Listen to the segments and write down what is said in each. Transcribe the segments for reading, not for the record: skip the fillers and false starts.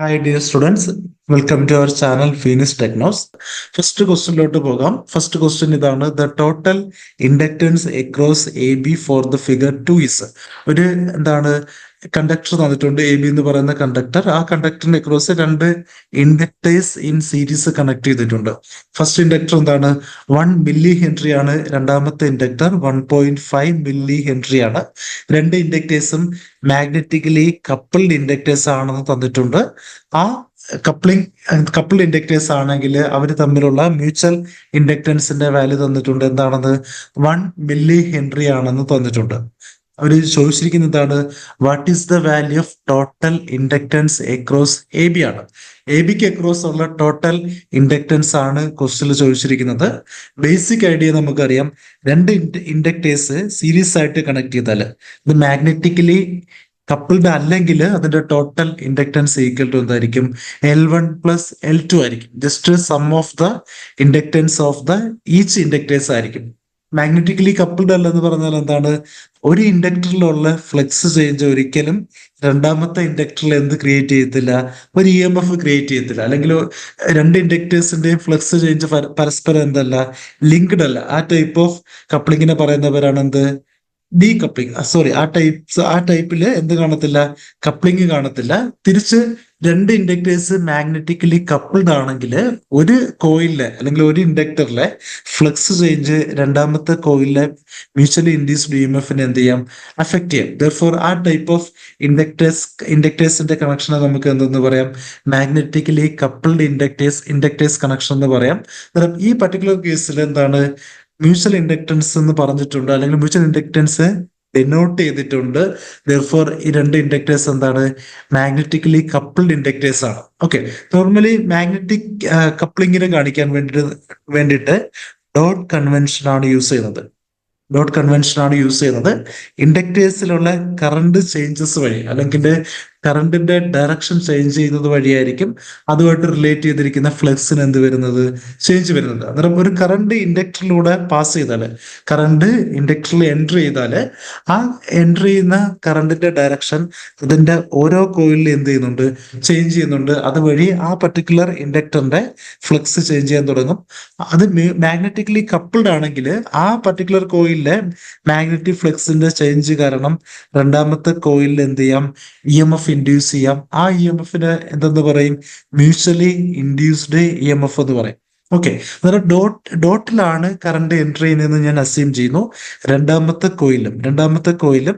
Hi dear students, welcome to our channel Phoenix Technos. First question ലോട്ട് പോകാം. First question ഇതാണ്. The total inductance across AB for the figure 2 is. ഒരു എന്താണ് conductor തന്നിട്ടുണ്ട്. A B എന്ന് പറയുന്ന conductor. ആ കണ്ടക്ടറിന് across രണ്ട് ഇൻഡക്ടേഴ്സ് ഇൻ സീരീസ് കണക്ട് ചെയ്തിട്ടുണ്ട്. ഫസ്റ്റ് ഇൻഡക്ടർ എന്താണ്? 1 മില്ലി ഹെൻറി ആണ്. രണ്ടാമത്തെ ഇൻഡക്ടർ 1.5 മില്ലി ഹെൻറി ആണ്. രണ്ട് ഇൻഡക്ടേഴ്സും മാഗ്നറ്റിക്കലി കപ്പിൾഡ് ഇൻഡക്ടേഴ്സ് ആണെന്ന് തന്നിട്ടുണ്ട്. ആ കപ്പിൾഡ് ഇൻഡക്ടേഴ്സ് ആണെങ്കിൽ അവർ തമ്മിലുള്ള മ്യൂച്വൽ ഇൻഡക്ടൻസിന്റെ വാല്യൂ തന്നിട്ടുണ്ട്. എന്താണെന്ന്? 1 മില്ലി ഹെൻറി ആണെന്ന് തന്നിട്ടുണ്ട്. അവർ ചോദിച്ചിരിക്കുന്നതാണ് what is the value of total inductance across A B ആണ്. എ ബിക്ക് അക്രോസ് ഉള്ള ടോട്ടൽ ഇൻഡക്ടൻസ് ആണ് ക്വസ്റ്റ്യനിൽ ചോദിച്ചിരിക്കുന്നത്. ബേസിക് ഐഡിയ നമുക്കറിയാം. രണ്ട് ഇൻഡക്ടേഴ്സ് സീരീസ് ആയിട്ട് കണക്ട് ചെയ്താൽ ഇത് മാഗ്നറ്റിക്കലി കപ്പിൾഡ് അല്ലെങ്കിൽ അതിന്റെ ടോട്ടൽ ഇൻഡക്ടൻസ് ഈക്വൽ ടു എന്തായിരിക്കും? L1 പ്ലസ് L2 ആയിരിക്കും. Just sum of the inductance of the each inductors ആയിരിക്കും. മാഗ്നറ്റിക്കലി കപ്പിൾഡ് അല്ലെന്ന് പറഞ്ഞാൽ എന്താണ്? ഒരു ഇൻഡക്ടറിലുള്ള ഫ്ലക്സ് ചേഞ്ച് ഒരിക്കലും രണ്ടാമത്തെ ഇൻഡക്ടറിൽ എന്ത് ക്രിയേറ്റ് ചെയ്യത്തില്ല? ഒരു ഇ എം എഫ് ക്രിയേറ്റ് ചെയ്യത്തില്ല. അല്ലെങ്കിൽ രണ്ട് ഇൻഡക്ടേഴ്സിന്റെയും ഫ്ലക്സ് ചേഞ്ച് പരസ്പരം എന്തല്ല? ലിങ്ക്ഡ് അല്ല. ആ ടൈപ്പ് ഓഫ് കപ്ലിങ്ങിനെ പറയുന്നവരാണ് എന്ത്? D coupling. സോറി, ആ ടൈപ്പില് എന്ത് കാണത്തില്ല? കപ്ലിംഗ് കാണത്തില്ല. തിരിച്ച് രണ്ട് ഇൻഡക്ടേഴ്സ് മാഗ്നറ്റിക്കലി കപ്പിൾഡ് ആണെങ്കിൽ ഒരു കോയിലിലെ അല്ലെങ്കിൽ ഒരു ഇൻഡക്ടറിലെ ഫ്ലക്സ് ചേഞ്ച് രണ്ടാമത്തെ കോയിലിലെ മ്യൂച്വലി ഇൻഡ്യൂസ്ഡ് ഇ എം എഫിനെ എന്ത് ചെയ്യാം? അഫക്ട് ചെയ്യാം. ദർഫോർ ആ ടൈപ്പ് ഓഫ് ഇൻഡക്ടേഴ്സിന്റെ കണക്ഷനെ നമുക്ക് എന്തെന്ന് പറയാം? മാഗ്നറ്റിക്കലി കപ്പിൾഡ് ഇൻഡക്ടേഴ്സ് കണക്ഷൻ എന്ന് പറയാം. ഈ പർട്ടിക്കുലർ കേസിൽ എന്താണ്? മ്യൂച്വൽ ഇൻഡക്ടൻസ് എന്ന് പറഞ്ഞിട്ടുണ്ട്, അല്ലെങ്കിൽ മ്യൂച്വൽ ഇൻഡക്ടൻസ് ഡെനോട്ട് ചെയ്തിട്ടുണ്ട്. ദർഫോർ ഈ രണ്ട് ഇൻഡക്ടേഴ്സ് എന്താണ്? മാഗ്നറ്റിക്കലി കപ്പിൾഡ് ഇൻഡക്ടേഴ്സ് ആണ്. ഓക്കെ, നോർമലി മാഗ്നറ്റിക് കപ്ലിങ്ങിനെ കാണിക്കാൻ വേണ്ടിയിട്ട് ഡോട്ട് കൺവെൻഷൻ ആണ് യൂസ് ചെയ്യുന്നത്. ഇൻഡക്ടേഴ്സിലുള്ള കറണ്ട് ചേഞ്ചസ് വഴി അല്ലെങ്കിൽ കറണ്ടിന്റെ ഡയറക്ഷൻ ചേഞ്ച് ചെയ്യുന്നത് വഴിയായിരിക്കും അതുമായിട്ട് റിലേറ്റ് ചെയ്തിരിക്കുന്ന ഫ്ലക്സിന് എന്ത് വരുന്നത്? ചേഞ്ച് വരുന്നത്. അന്നേരം ഒരു കറണ്ട് ഇൻഡക്ടറിലൂടെ പാസ് ചെയ്താൽ, കറണ്ട് ഇൻഡക്ടറിൽ എൻട്രി ചെയ്താൽ ആ എൻട്രി ചെയ്യുന്ന കറണ്ടിന്റെ ഡയറക്ഷൻ അതിന്റെ ഓരോ കോയിലിൽ എന്ത് ചെയ്യുന്നുണ്ട്? ചേഞ്ച് ചെയ്യുന്നുണ്ട്. അതുവഴി ആ പർട്ടിക്കുലർ ഇൻഡക്ടറിന്റെ ഫ്ലക്സ് ചേഞ്ച് ചെയ്യാൻ തുടങ്ങും. അത് മാഗ്നറ്റിക്കലി കപ്പിൾഡ് ആണെങ്കിൽ ആ പർട്ടിക്കുലർ കോയിലിലെ മാഗ്നറ്റിക് ഫ്ലക്സിന്റെ ചേഞ്ച് കാരണം രണ്ടാമത്തെ കോയിലിൽ എന്ത് ചെയ്യാം? ഇ എം എഫ് ഇൻഡ്യൂസ് ചെയ്യാം. ആ ഇ എം എഫിന് എന്തെന്ന് പറയും? Mutually induced E M F എന്ന് പറയും. ഓക്കെ, അന്നേരം ഡോട്ടിലാണ് കറണ്ട് എൻട്രി ചെയ്യുന്നതെന്ന് ഞാൻ അസ്യൂം ചെയ്യുന്നു. രണ്ടാമത്തെ കോയിലും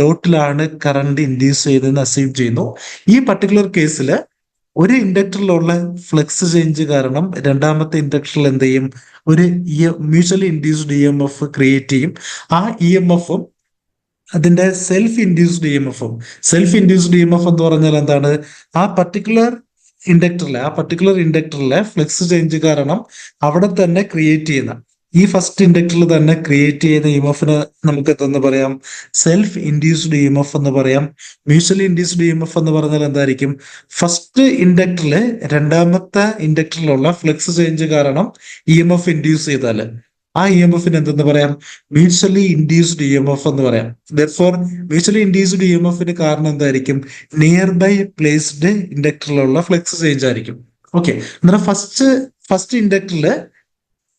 ഡോട്ടിലാണ് കറണ്ട് ഇൻഡ്യൂസ് ചെയ്തതെന്ന് അസ്യൂം ചെയ്യുന്നു. ഈ പർട്ടിക്കുലർ കേസിൽ ഒരു ഇൻഡക്ടറിലുള്ള ഫ്ലക്സ് ചേഞ്ച് കാരണം രണ്ടാമത്തെ ഇൻഡക്ടറിൽ എന്ത് ചെയ്യും? ഒരു mutually induced E M F create ചെയ്യും. ആ ഇ എം എഫും അതിന്റെ സെൽഫ് ഇൻഡ്യൂസ്ഡ് ഇ എം എന്ന് പറഞ്ഞാൽ എന്താണ്? ആ പർട്ടിക്കുലർ ഇൻഡക്ടറിലെ ഫ്ലക്സ് ചേഞ്ച് കാരണം അവിടെ തന്നെ ക്രിയേറ്റ് ചെയ്യുന്ന ഈ ഫസ്റ്റ് ഇൻഡക്ടറിൽ തന്നെ ക്രിയേറ്റ് ചെയ്യുന്ന ഇ എം എഫിന് നമുക്ക് എന്തെന്ന് പറയാം? Self induced E M F എന്ന് പറയാം. Mutually induced E M F എന്ന് പറഞ്ഞാൽ എന്തായിരിക്കും? ഫസ്റ്റ് ഇൻഡക്ടറിലെ രണ്ടാമത്തെ ഇൻഡക്ടറിലുള്ള ഫ്ലക്സ് ചേഞ്ച് കാരണം ഇ എം എഫ് ഇൻഡ്യൂസ് ചെയ്താൽ ആ ഇ എം എഫിന് എന്തെന്ന് പറയാം? Mutually induced E M F എന്ന് പറയാം. Therefore mutually induced E M എഫിന് കാരണം എന്തായിരിക്കും? നിയർ ബൈ പ്ലേസ്ഡ് ഇൻഡക്ടറിലുള്ള ഫ്ലക്സ് ചേഞ്ച് ആയിരിക്കും. ഓക്കെ, അന്നേരം ഫസ്റ്റ് ഇൻഡക്ടറിൽ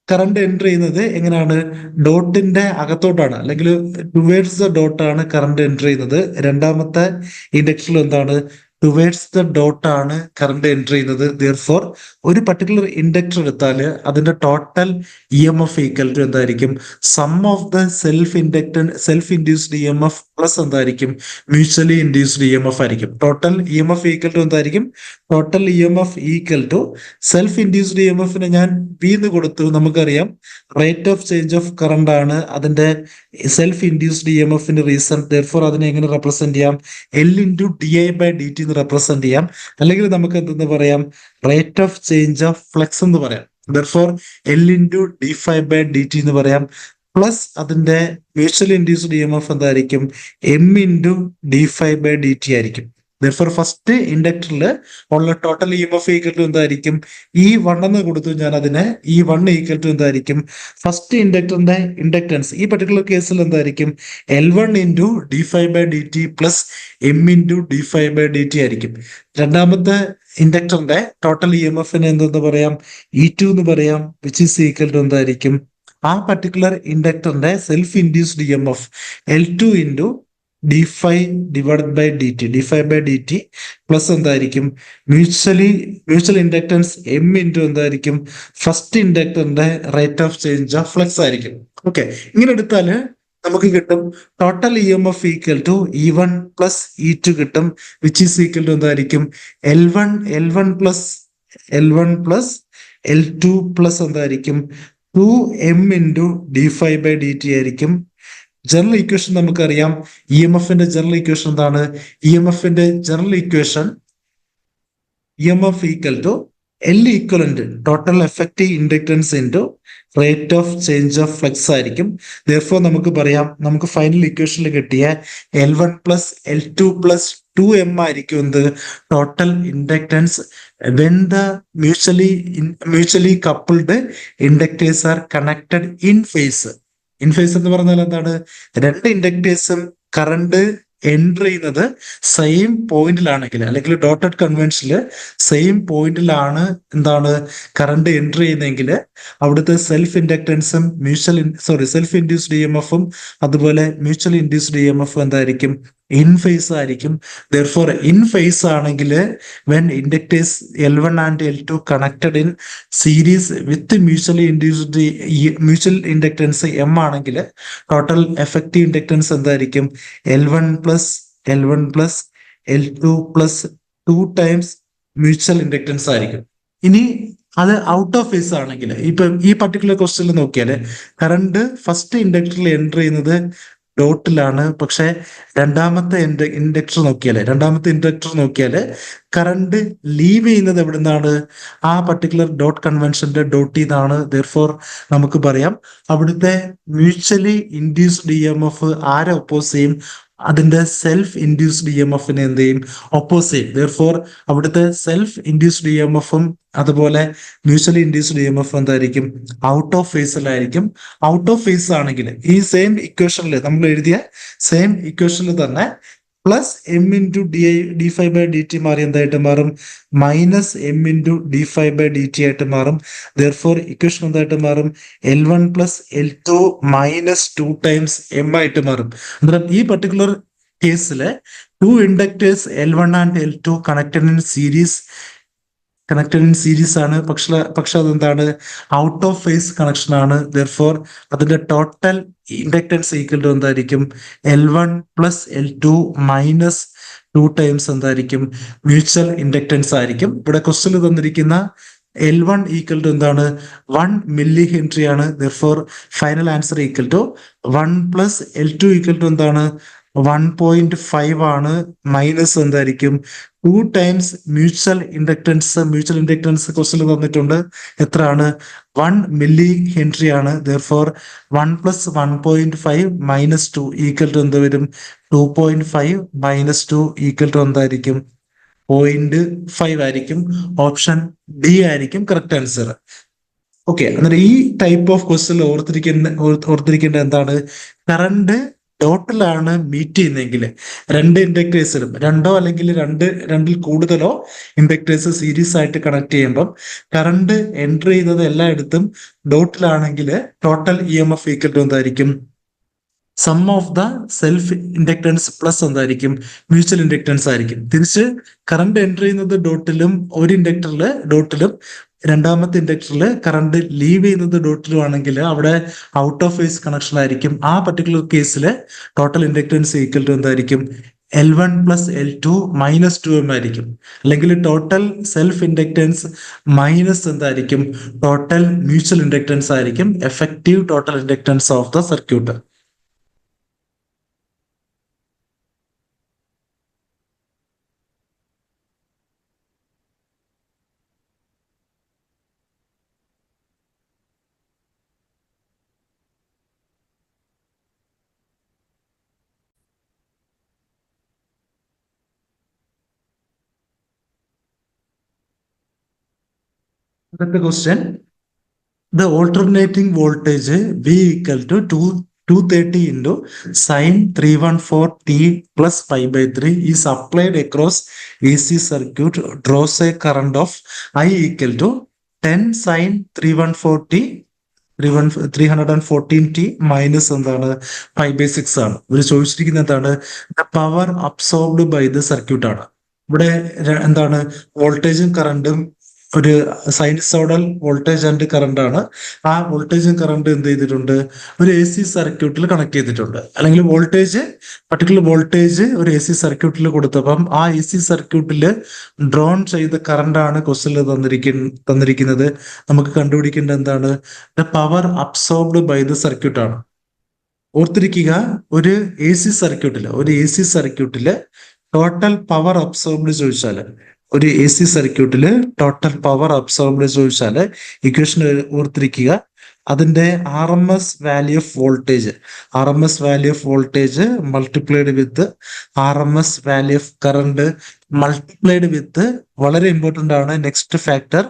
കറണ്ട് എൻറ്റർ ചെയ്യുന്നത് എങ്ങനെയാണ്? ഡോട്ടിന്റെ അകത്തോട്ടാണ്, അല്ലെങ്കിൽ ടുവേർഡ്സ് ദ ഡോട്ടാണ് കറണ്ട് എൻറ്റർ ചെയ്യുന്നത്. രണ്ടാമത്തെ ഇൻഡക്ടറിൽ എന്താണ്? ടുവേർഡ്സ് ദ ഡോട്ടാണ് കറണ്ട് എൻറ്റർ ചെയ്യുന്നത്. ദിയർഫോർ ഒരു പർട്ടിക്കുലർ ഇൻഡക്ടർ എടുത്താൽ അതിന്റെ total E M F equal to എന്തായിരിക്കും? Sum of the self induced E M F plus എന്തായിരിക്കും? Mutually induced E M F ആയിരിക്കും. Total E M F equal to എന്തായിരിക്കും? Total E M F equal to self induced E M എഫിന് ഞാൻ V എന്ന് കൊടുത്തു. നമുക്കറിയാം rate of change of current ആണ് അതിന്റെ സെൽഫ് ഇൻഡ്യൂസ്ഡ് ഇ എം എഫിന്റെ റീസൺ. ദർഫോർ അതിനെ എങ്ങനെ റെപ്രസെന്റ് ചെയ്യാം? L into D I by D T എന്ന് റെപ്രസെന്റ് ചെയ്യാം. അല്ലെങ്കിൽ നമുക്ക് എന്തെന്ന് പറയാം? Rate of change of flux എന്ന് പറയാം. Therefore L into D five by D T എന്ന് പറയാം. പ്ലസ് അതിന്റെ mutual induced E M F എന്തായിരിക്കും? M into D five by D T ആയിരിക്കും. Therefore, ഫസ്റ്റ് ഇൻഡക്ടറിൽ ഉള്ള total E M F equal to എന്തായിരിക്കും? E1 എന്ന് കൊടുത്തു ഞാൻ അതിനെ. E1 ഈക്വൽ ടു എന്തായിരിക്കും? ഫസ്റ്റ് ഇൻഡക്ടറിന്റെ ഇൻഡക്ടൻസ് ഈ പർട്ടിക്കുലർ കേസിൽ എന്തായിരിക്കും? L1 into D five by D T plus M into D five by D T ആയിരിക്കും. രണ്ടാമത്തെ ഇൻഡക്ടറിന്റെ ടോട്ടൽ ഇ എം എഫിന് എന്തെന്ന് പറയാം? E2 എന്ന് പറയാം, വിച്ച് ഈസ് ഈക്വൽ ടു എന്തായിരിക്കും? ആ പർട്ടിക്കുലർ ഇൻഡക്ടറിന്റെ self induced E M F L2 into D phi divide by D T, D five by D T plus എന്തായിരിക്കും? മ്യൂച്വൽ ഇൻഡക്ടൻസ് എം ഇൻറ്റു എന്തായിരിക്കും? ഫസ്റ്റ് ഇൻഡക്ടറിന്റെ rate of change of flux ആയിരിക്കും. Okay, ഇങ്ങനെ എടുത്താൽ നമുക്ക് കിട്ടും total E M F equal to E1 plus E2 കിട്ടും, which is equal to എന്തായിരിക്കും? L1 പ്ലസ് L2 പ്ലസ് എന്തായിരിക്കും? 2m into D five by D T ആയിരിക്കും. ജനറൽ ഇക്വേഷൻ നമുക്കറിയാം. ഇ എം എഫിന്റെ ജനറൽ ഇക്വേഷൻ എന്താണ്? ഇ എം എഫിന്റെ general equation E M F equal to L equivalent total effective inductance into rate of change of flux ആയിരിക്കും. Therefore നമുക്ക് പറയാം, നമുക്ക് final ഇക്വേഷനിൽ കിട്ടിയ L1 plus L2 plus 2m ആയിരിക്കും എന്ത്? Total inductance when the mutually coupled inductors R connected in phase. In phase എന്ന് പറഞ്ഞാൽ എന്താണ്? രണ്ട് ഇൻഡക്ടേഴ്സും കറണ്ട് എൻറ്റർ ചെയ്യുന്നത് സെയിം പോയിന്റിലാണെങ്കിൽ, അല്ലെങ്കിൽ ഡോട്ടഡ് കൺവെൻഷനിൽ സെയിം പോയിന്റിലാണ് എന്താണ് കറണ്ട് എൻറ്റർ ചെയ്യുന്നതെങ്കിൽ അവിടുത്തെ സെൽഫ് ഇൻഡക്ടൻസും സെൽഫ് ഇൻഡ്യൂസ്ഡ് ഇ എം എഫും അതുപോലെ മ്യൂച്വൽ ഇൻഡ്യൂസ്ഡ് ഇ എം എഫും എന്തായിരിക്കും? ഇൻ ഫേസ് ആയിരിക്കും. Therefore ഇൻ ഫേസ് ആണെങ്കിൽ when inductors L1 and L2 connected in series with mutual inductance M ആണെങ്കിൽ ടോട്ടൽ എഫക്റ്റീവ് ഇൻഡക്ടൻസ് എന്തായിരിക്കും? L1 plus L2 plus 2 times mutual inductance ആയിരിക്കും. ഇനി അത് out of phase ആണെങ്കിൽ, ഇപ്പൊ ഈ പർട്ടിക്കുലർ ക്വസ്റ്റ്യനിൽ നോക്കിയാൽ കറണ്ട് ഫസ്റ്റ് ഇൻഡക്ടറിൽ എൻറ്റർ ചെയ്യുന്നത് ഡോട്ടിലാണ്. പക്ഷെ രണ്ടാമത്തെ ഇൻഡക്ടർ നോക്കിയാല് കറണ്ട് ലീവ് ചെയ്യുന്നത് എവിടെ നിന്നാണ്? ആ പർട്ടിക്കുലർ ഡോട്ട് കൺവെൻഷന്റെ ഡോട്ടിൽ നിന്നാണ്. Therefore നമുക്ക് പറയാം അവിടുത്തെ mutually induced E M F ആരെ ഒപ്പോസ് ചെയ്യും? അതിന്റെ സെൽഫ് ഇൻഡ്യൂസ്ഡ് ഇ എം എഫിനെ എന്ത് ചെയ്യും? ഒപ്പോസ് ചെയ്യും. Therefore അവിടുത്തെ സെൽഫ് ഇൻഡ്യൂസ്ഡ് ഇ എം എഫും അതുപോലെ mutually induced E M F എന്തായിരിക്കും? ഔട്ട് ഓഫ് ഫേസിലായിരിക്കും. ഔട്ട് ഓഫ് ഫേസ് ആണെങ്കിൽ ഈ സെയിം ഇക്വേഷനിൽ നമ്മൾ എഴുതിയ സെയിം ഇക്വേഷനിൽ തന്നെ plus M into D five by D T മാറി എന്തായിട്ട് മാറും? Minus M into D five by D T ആയിട്ട് മാറും. Therefore ഇക്വേഷൻ എന്തായിട്ട് മാറും? L1 plus L2 minus 2 times M ആയിട്ട് മാറും. അന്നേരം ഈ പർട്ടിക്കുലർ കേസില് two inductors L1 and L2 connected in series ആണ്. പക്ഷെ അതെന്താണ്? ഔട്ട് ഓഫ് ഫേസ് കണക്ഷൻ ആണ്. Therefore അതിന്റെ ടോട്ടൽ ഇൻഡക്ടൻസ് ഈക്വൽ ടു എന്തായിരിക്കും? L1 plus L2 minus 2 times എന്തായിരിക്കും? മ്യൂച്വൽ ഇൻഡക്ടൻസ് ആയിരിക്കും. ഇവിടെ ക്വസ്റ്റ്യൻ തന്നിരിക്കുന്ന L1 ഈക്വൽ ടു എന്താണ്? 1 മില്ലി ഹെൻറി ആണ്. Therefore final answer equal to 1 plus L2 equal to എന്താണ്? 1.5 ആണ്. മൈനസ് എന്തായിരിക്കും? 2 ടൈംസ് മ്യൂച്വൽ ഇൻഡക്ടൻസ് ക്വസ്റ്റ്യൻ തന്നിട്ടുണ്ട്. എത്രയാണ്? 1 മില്ലി ഹെൻറി ആണ്. Therefore 1 plus 1.5 minus 2 equal to എന്ത് വരും? 2.5 മൈനസ് 2 ഈക്വൽ ടു എന്തായിരിക്കും? 0.5 ആയിരിക്കും. ഓപ്ഷൻ ഡി ആയിരിക്കും കറക്റ്റ് ആൻസർ. ഓക്കെ, എന്നിട്ട് ഈ ടൈപ്പ് ഓഫ് ക്വസ്റ്റ്യൻ ഓർത്തിരിക്കേണ്ട എന്താണ്? കറണ്ട് ഡോട്ടിലാണ് മീറ്റ് ചെയ്യുന്നതെങ്കിൽ രണ്ട് ഇൻഡക്ടേഴ്സിലും രണ്ടോ അല്ലെങ്കിൽ രണ്ടിൽ കൂടുതലോ ഇൻഡക്ടേഴ്സ് സീരീസ് ആയിട്ട് കണക്ട് ചെയ്യുമ്പം കറണ്ട് എൻറ്റർ ചെയ്യുന്നത് എല്ലായിടത്തും ഡോട്ടിലാണെങ്കിൽ total E M F equal to എന്തായിരിക്കും? Sum of the self inductance plus എന്തായിരിക്കും? മ്യൂച്വൽ ഇൻഡക്ടൻസ് ആയിരിക്കും. തിരിച്ച് കറണ്ട് എൻറ്റർ ചെയ്യുന്നത് ഒരു ഡോട്ടിലും രണ്ടാമത്തെ ഇൻഡക്ടറിൽ കറണ്ട് ലീവ് ചെയ്യുന്നത് ഡോട്ടിലും ആണെങ്കിൽ അവിടെ ഔട്ട് ഓഫ് ഫേസ് കണക്ഷൻ ആയിരിക്കും. ആ പർട്ടിക്കുലർ കേസിൽ ടോട്ടൽ ഇൻഡക്ടൻസ് ഈക്വൽ ടു എന്തായിരിക്കും? L1 plus L2 minus 2m ആയിരിക്കും. അല്ലെങ്കിൽ ടോട്ടൽ സെൽഫ് ഇൻഡക്ടൻസ് മൈനസ് എന്തായിരിക്കും? ടോട്ടൽ മ്യൂച്വൽ ഇൻഡക്ടൻസ് ആയിരിക്കും. Effective total inductance of the circuit. അടുത്ത question, the alternating voltage V equal to 230 into sin 314 t plus pi by 3 is applied across AC circuit, draws a current of I equal to 10 sin 314 t minus എന്താണ് pi by 6 ആണ്. ഇവർ ചോദിച്ചിരിക്കുന്നത് എന്താണ്? The power absorbed by the circuit ആണ്. ഇവിടെ എന്താണ് വോൾട്ടേജും കറണ്ടും ഒരു സൈനസോഡൽ വോൾട്ടേജ് ആൻഡ് കറണ്ട് ആണ്. ആ വോൾട്ടേജും കറണ്ട് എന്ത് ചെയ്തിട്ടുണ്ട്? ഒരു എ സി സർക്യൂട്ടിൽ കണക്ട് ചെയ്തിട്ടുണ്ട്. അല്ലെങ്കിൽ പർട്ടിക്കുലർ വോൾട്ടേജ് ഒരു എ സി സർക്യൂട്ടിൽ കൊടുത്തപ്പം ആ എ സി സർക്യൂട്ടിൽ ഡ്രോൺ ചെയ്ത കറണ്ട് ആണ് ക്വസ്റ്റ്യനിൽ തന്നിരിക്കുന്നത്. നമുക്ക് കണ്ടുപിടിക്കേണ്ടത് എന്താണ്? The power absorbed by the circuit ആണ്. ഓർത്തിരിക്കുക, ഒരു എ സി സർക്യൂട്ടില് ടോട്ടൽ പവർ അബ്സോർബ്ഡ് ചോദിച്ചാല് ഇക്വേഷൻ ഓർത്തിരിക്കുക, അതിന്റെ R M S value of voltage multiplied with R M S value of current multiplied with, വളരെ ഇമ്പോർട്ടന്റ് ആണ്, next factor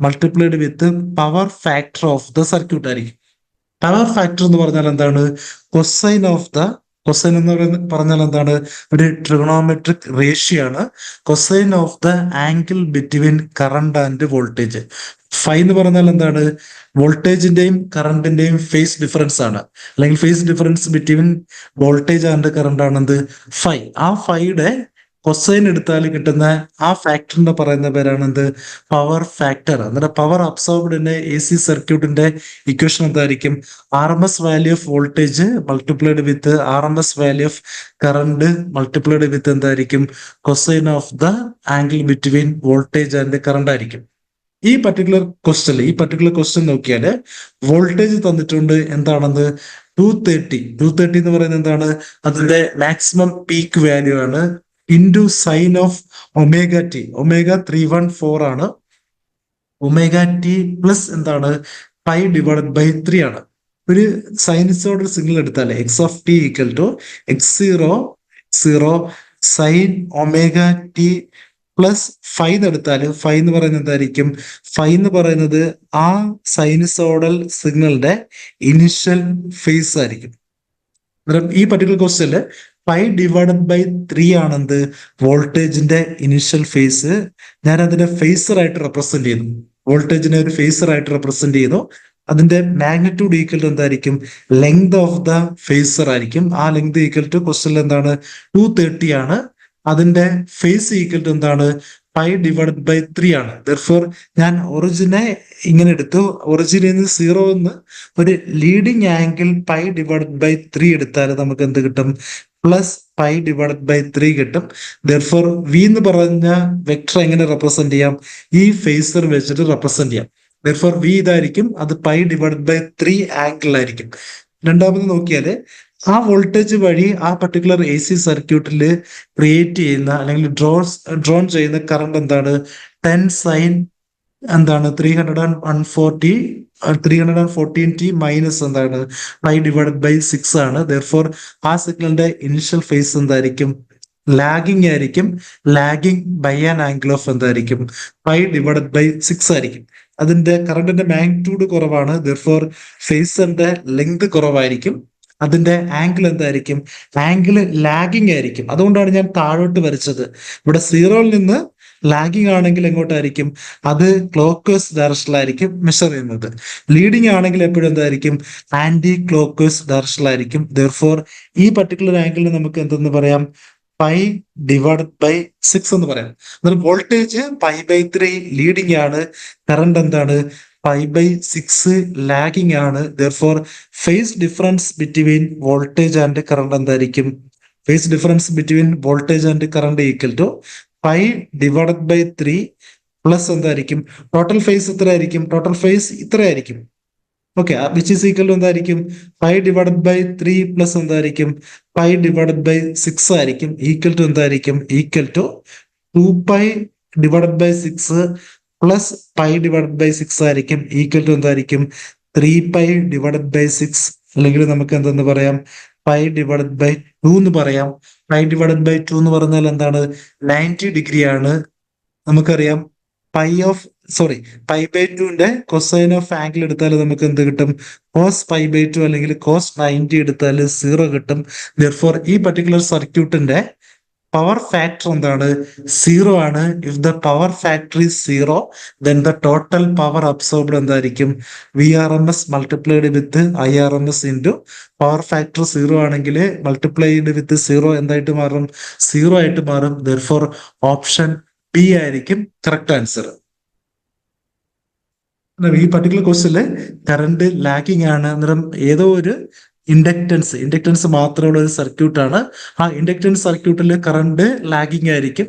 multiplied with power factor of the circuit ആയിരിക്കും. Power factor എന്ന് പറഞ്ഞാൽ എന്താണ്? Cosine എന്ന് പറഞ്ഞാൽ എന്താണ്? ഒരു ട്രിഗണോമെട്രിക് റേഷ്യോ ആണ്. Cosine of the angle between current and voltage. Phi എന്ന് പറഞ്ഞാൽ എന്താണ്? വോൾട്ടേജിന്റെയും കറണ്ടിന്റെയും ഫേസ് ഡിഫറൻസ് ആണ്, അല്ലെങ്കിൽ phase difference between voltage and current ആണെന്ത്? ഫൈ. ആ ഫൈയുടെ കൊസൈൻ എടുത്താൽ കിട്ടുന്ന ആ ഫാക്ടറിന്റെ പറയുന്ന പേരാണ് എന്ത്? Power factor. എന്നിട്ട് പവർ അബ്സോർബ്ഡിന്റെ എ സി സർക്യൂട്ടിന്റെ ഇക്വേഷൻ എന്തായിരിക്കും? R M S value of voltage multiplied with R M S value of current multiplied with എന്തായിരിക്കും? Cosine of the angle between voltage and current ആയിരിക്കും. ഈ പർട്ടിക്കുലർ ക്വസ്റ്റ്യൻ നോക്കിയാല് voltage തന്നിട്ടുണ്ട് എന്താണെന്ന്? 230 എന്ന് പറയുന്നത് എന്താണ്? അതിന്റെ മാക്സിമം പീക്ക് വാല്യൂ ആണ്. Into sine of omega T, omega 314 ആണ്. ഒമേഗ ടി പ്ലസ് എന്താണ്? പൈ ഡിവൈഡഡ് ബൈ 3 ആണ്. ഒരു സൈനസോഡൽ സിഗ്നൽ എടുത്താൽ X of T equal to x0 sine omega T plus phi എടുത്താൽ ഫൈ എന്ന് പറയുന്നത് എന്തായിരിക്കും? ഫൈ എന്ന് പറയുന്നത് ആ സൈനസോഡൽ സിഗ്നലിന്റെ ഇനിഷ്യൽ ഫേസ് ആയിരിക്കും. ഈ പർട്ടിക്കുലർ ക്വസ്റ്റ്യനില് പൈ ഡിവൈഡഡ് ബൈ 3 ആണെന്ത്? വോൾട്ടേജിന്റെ ഇനിഷ്യൽ ഫേസ്. ഞാൻ അതിനെ ഫേസറായിട്ട് റെപ്രസെന്റ് ചെയ്യുന്നു. വോൾട്ടേജിനെ ഒരു ഫേസറായിട്ട് റെപ്രസെന്റ് ചെയ്യുന്നു. അതിന്റെ മാഗ്നിറ്റ്യൂഡ് ഈക്വൽ ടു എന്തായിരിക്കും? ലെങ്ത് ഓഫ് ദ ഫേസർ ആയിരിക്കും. ആ ലെങ്ത് ഈക്വൽ ടു ക്വസ്റ്റ്യനിൽ എന്താണ്? 230 ആണ്. അതിന്റെ ഫേസ് ഈക്വൽ ടു എന്താണ്? പൈ ഡിവൈഡഡ് ബൈ 3 ആണ്. ദർഫോർ ഞാൻ ഒറിജിനെ ഇങ്ങനെ എടുത്തു. ഒറിജിനിൽ നിന്ന് 0 എന്ന് ഒരു leading angle pi divided by 3 എടുത്താൽ നമുക്ക് എന്ത് കിട്ടും? പ്ലസ് പൈ ഡിവൈഡഡ് ബൈ 3 കിട്ടും. ദർഫോർ വി എന്ന് പറഞ്ഞ വെക്ടർ എങ്ങനെ റെപ്രസെന്റ് ചെയ്യാം? ഈ ഫേസർ വെച്ചിട്ട് റെപ്രസെന്റ് ചെയ്യാം. ദർഫോർ വി ഇതായിരിക്കും, അത് പൈ ഡിവൈഡഡ് ബൈ 3 ആംഗിൾ ആയിരിക്കും. രണ്ടാമത് നോക്കിയാല് ആ വോൾട്ടേജ് വഴി ആ പർട്ടിക്കുലർ എ സി സർക്യൂട്ടിൽ ക്രിയേറ്റ് ചെയ്യുന്ന അല്ലെങ്കിൽ ഡ്രോൺ ചെയ്യുന്ന കറണ്ട് എന്താണ്? 10 സൈൻ എന്താണ്? 314 ടി മൈനസ് എന്താണ്? പൈ ഡിവൈഡഡ് ബൈ 6 ആണ്. ദർഫോർ ആ സിഗ്നലിന്റെ ഇനിഷ്യൽ ഫേസ് എന്തായിരിക്കും? ലാഗിങ് ആയിരിക്കും. Lagging by an angle of എന്തായിരിക്കും? പൈ ഡിവൈഡഡ് ബൈ 6 ആയിരിക്കും. അതിന്റെ കറണ്ടിന്റെ മാഗ്നിറ്റ്യൂഡ് കുറവാണ്. ദർഫോർ ഫേസറിന്റെ ലെങ്ത് കുറവായിരിക്കും. അതിന്റെ ആംഗിൾ എന്തായിരിക്കും? ആംഗിൾ ലാഗിങ് ആയിരിക്കും. അതുകൊണ്ടാണ് ഞാൻ താഴോട്ട് വരച്ചത്. ഇവിടെ 0യിൽ നിന്ന് ലാഗിങ് ആണെങ്കിൽ എങ്ങോട്ടായിരിക്കും? അത് ക്ലോക്ക് വൈസ് ഡയറക്ഷനിലായിരിക്കും മെഷർ ചെയ്യുന്നത്. ലീഡിങ് ആണെങ്കിൽ എപ്പോഴും എന്തായിരിക്കും? ആന്റി ക്ലോക്ക് വൈസ് ഡയറക്ഷനിലായിരിക്കും. ദർഫോർ ഈ പർട്ടിക്കുലർ ആംഗിളിന് നമുക്ക് എന്തെന്ന് പറയാം? പൈ ഡിവൈഡഡ് ബൈ 6 എന്ന് പറയാം. അന്നേരം വോൾട്ടേജ് പൈ ബൈ 3 ലീഡിങ് ആണ്. കറണ്ട് എന്താണ്? പൈ ബൈ 6 ലാഗിങ് ആണ്. Therefore phase difference between voltage and current എന്തായിരിക്കും? Phase difference between voltage and current equal to pi divided by 3 plus എന്തായിരിക്കും? ടോട്ടൽ ഫേസ് എത്രയായിരിക്കും? Total phase ഇത്രയായിരിക്കും. Okay, which is equal to എന്തായിരിക്കും? Pi divided by 3 plus എന്തായിരിക്കും? Pi divided by 6 ആയിരിക്കും. Equal to എന്തായിരിക്കും? Equal to 2 pi divided by 6 plus pi divided by 6 ആയിരിക്കും. Equal to എന്തായിരിക്കും? 3 pi divided by 6, അല്ലെങ്കിൽ നമുക്ക് എന്തെന്ന് പറയാം? പൈ ഡിവൈഡഡ് ബൈ 2 എന്ന് പറയാം. പൈ ഡിവൈഡഡ് ബൈ 2 എന്ന് പറഞ്ഞാൽ എന്താണ്? 90 ഡിഗ്രി ആണ്. നമുക്കറിയാം pi of sorry pi by ടുവിന്റെ കൊസൈൻ ഓഫ് ആംഗിൾ എടുത്താൽ നമുക്ക് എന്ത് കിട്ടും? കോസ് പൈ ബൈ ടു അല്ലെങ്കിൽ കോസ് 90 എടുത്താൽ 0 കിട്ടും. ദർഫോർ ഈ പർട്ടിക്കുലർ സർക്യൂട്ടിന്റെ പവർ ഫാക്ടർ എന്താണ്? 0 ആണ്. If the power factor is 0 then the total power absorbed എന്തായിരിക്കും? VRMS multiplied with IRMS into power factor 0 ആണെങ്കിൽ മൾട്ടിപ്ലൈഡ് വിത്ത് 0 എന്തായിട്ട് മാറും? 0 ആയിട്ട് മാറും. ദർഫോർ ഓപ്ഷൻ ബി ആയിരിക്കും കറക്റ്റ് ആൻസർ. ഈ പർട്ടിക്കുലർ ക്വസ്റ്റില് കറണ്ട് ലാഗിങ് ആണ്. അന്നേരം ഏതോ ഒരു ഇൻഡക്റ്റൻസ് മാത്രമുള്ള ഒരു സർക്യൂട്ടാണ്. ആ ഇൻഡക്റ്റൻസ് സർക്യൂട്ടിൽ കറണ്ട് ലാഗിങ് ആയിരിക്കും.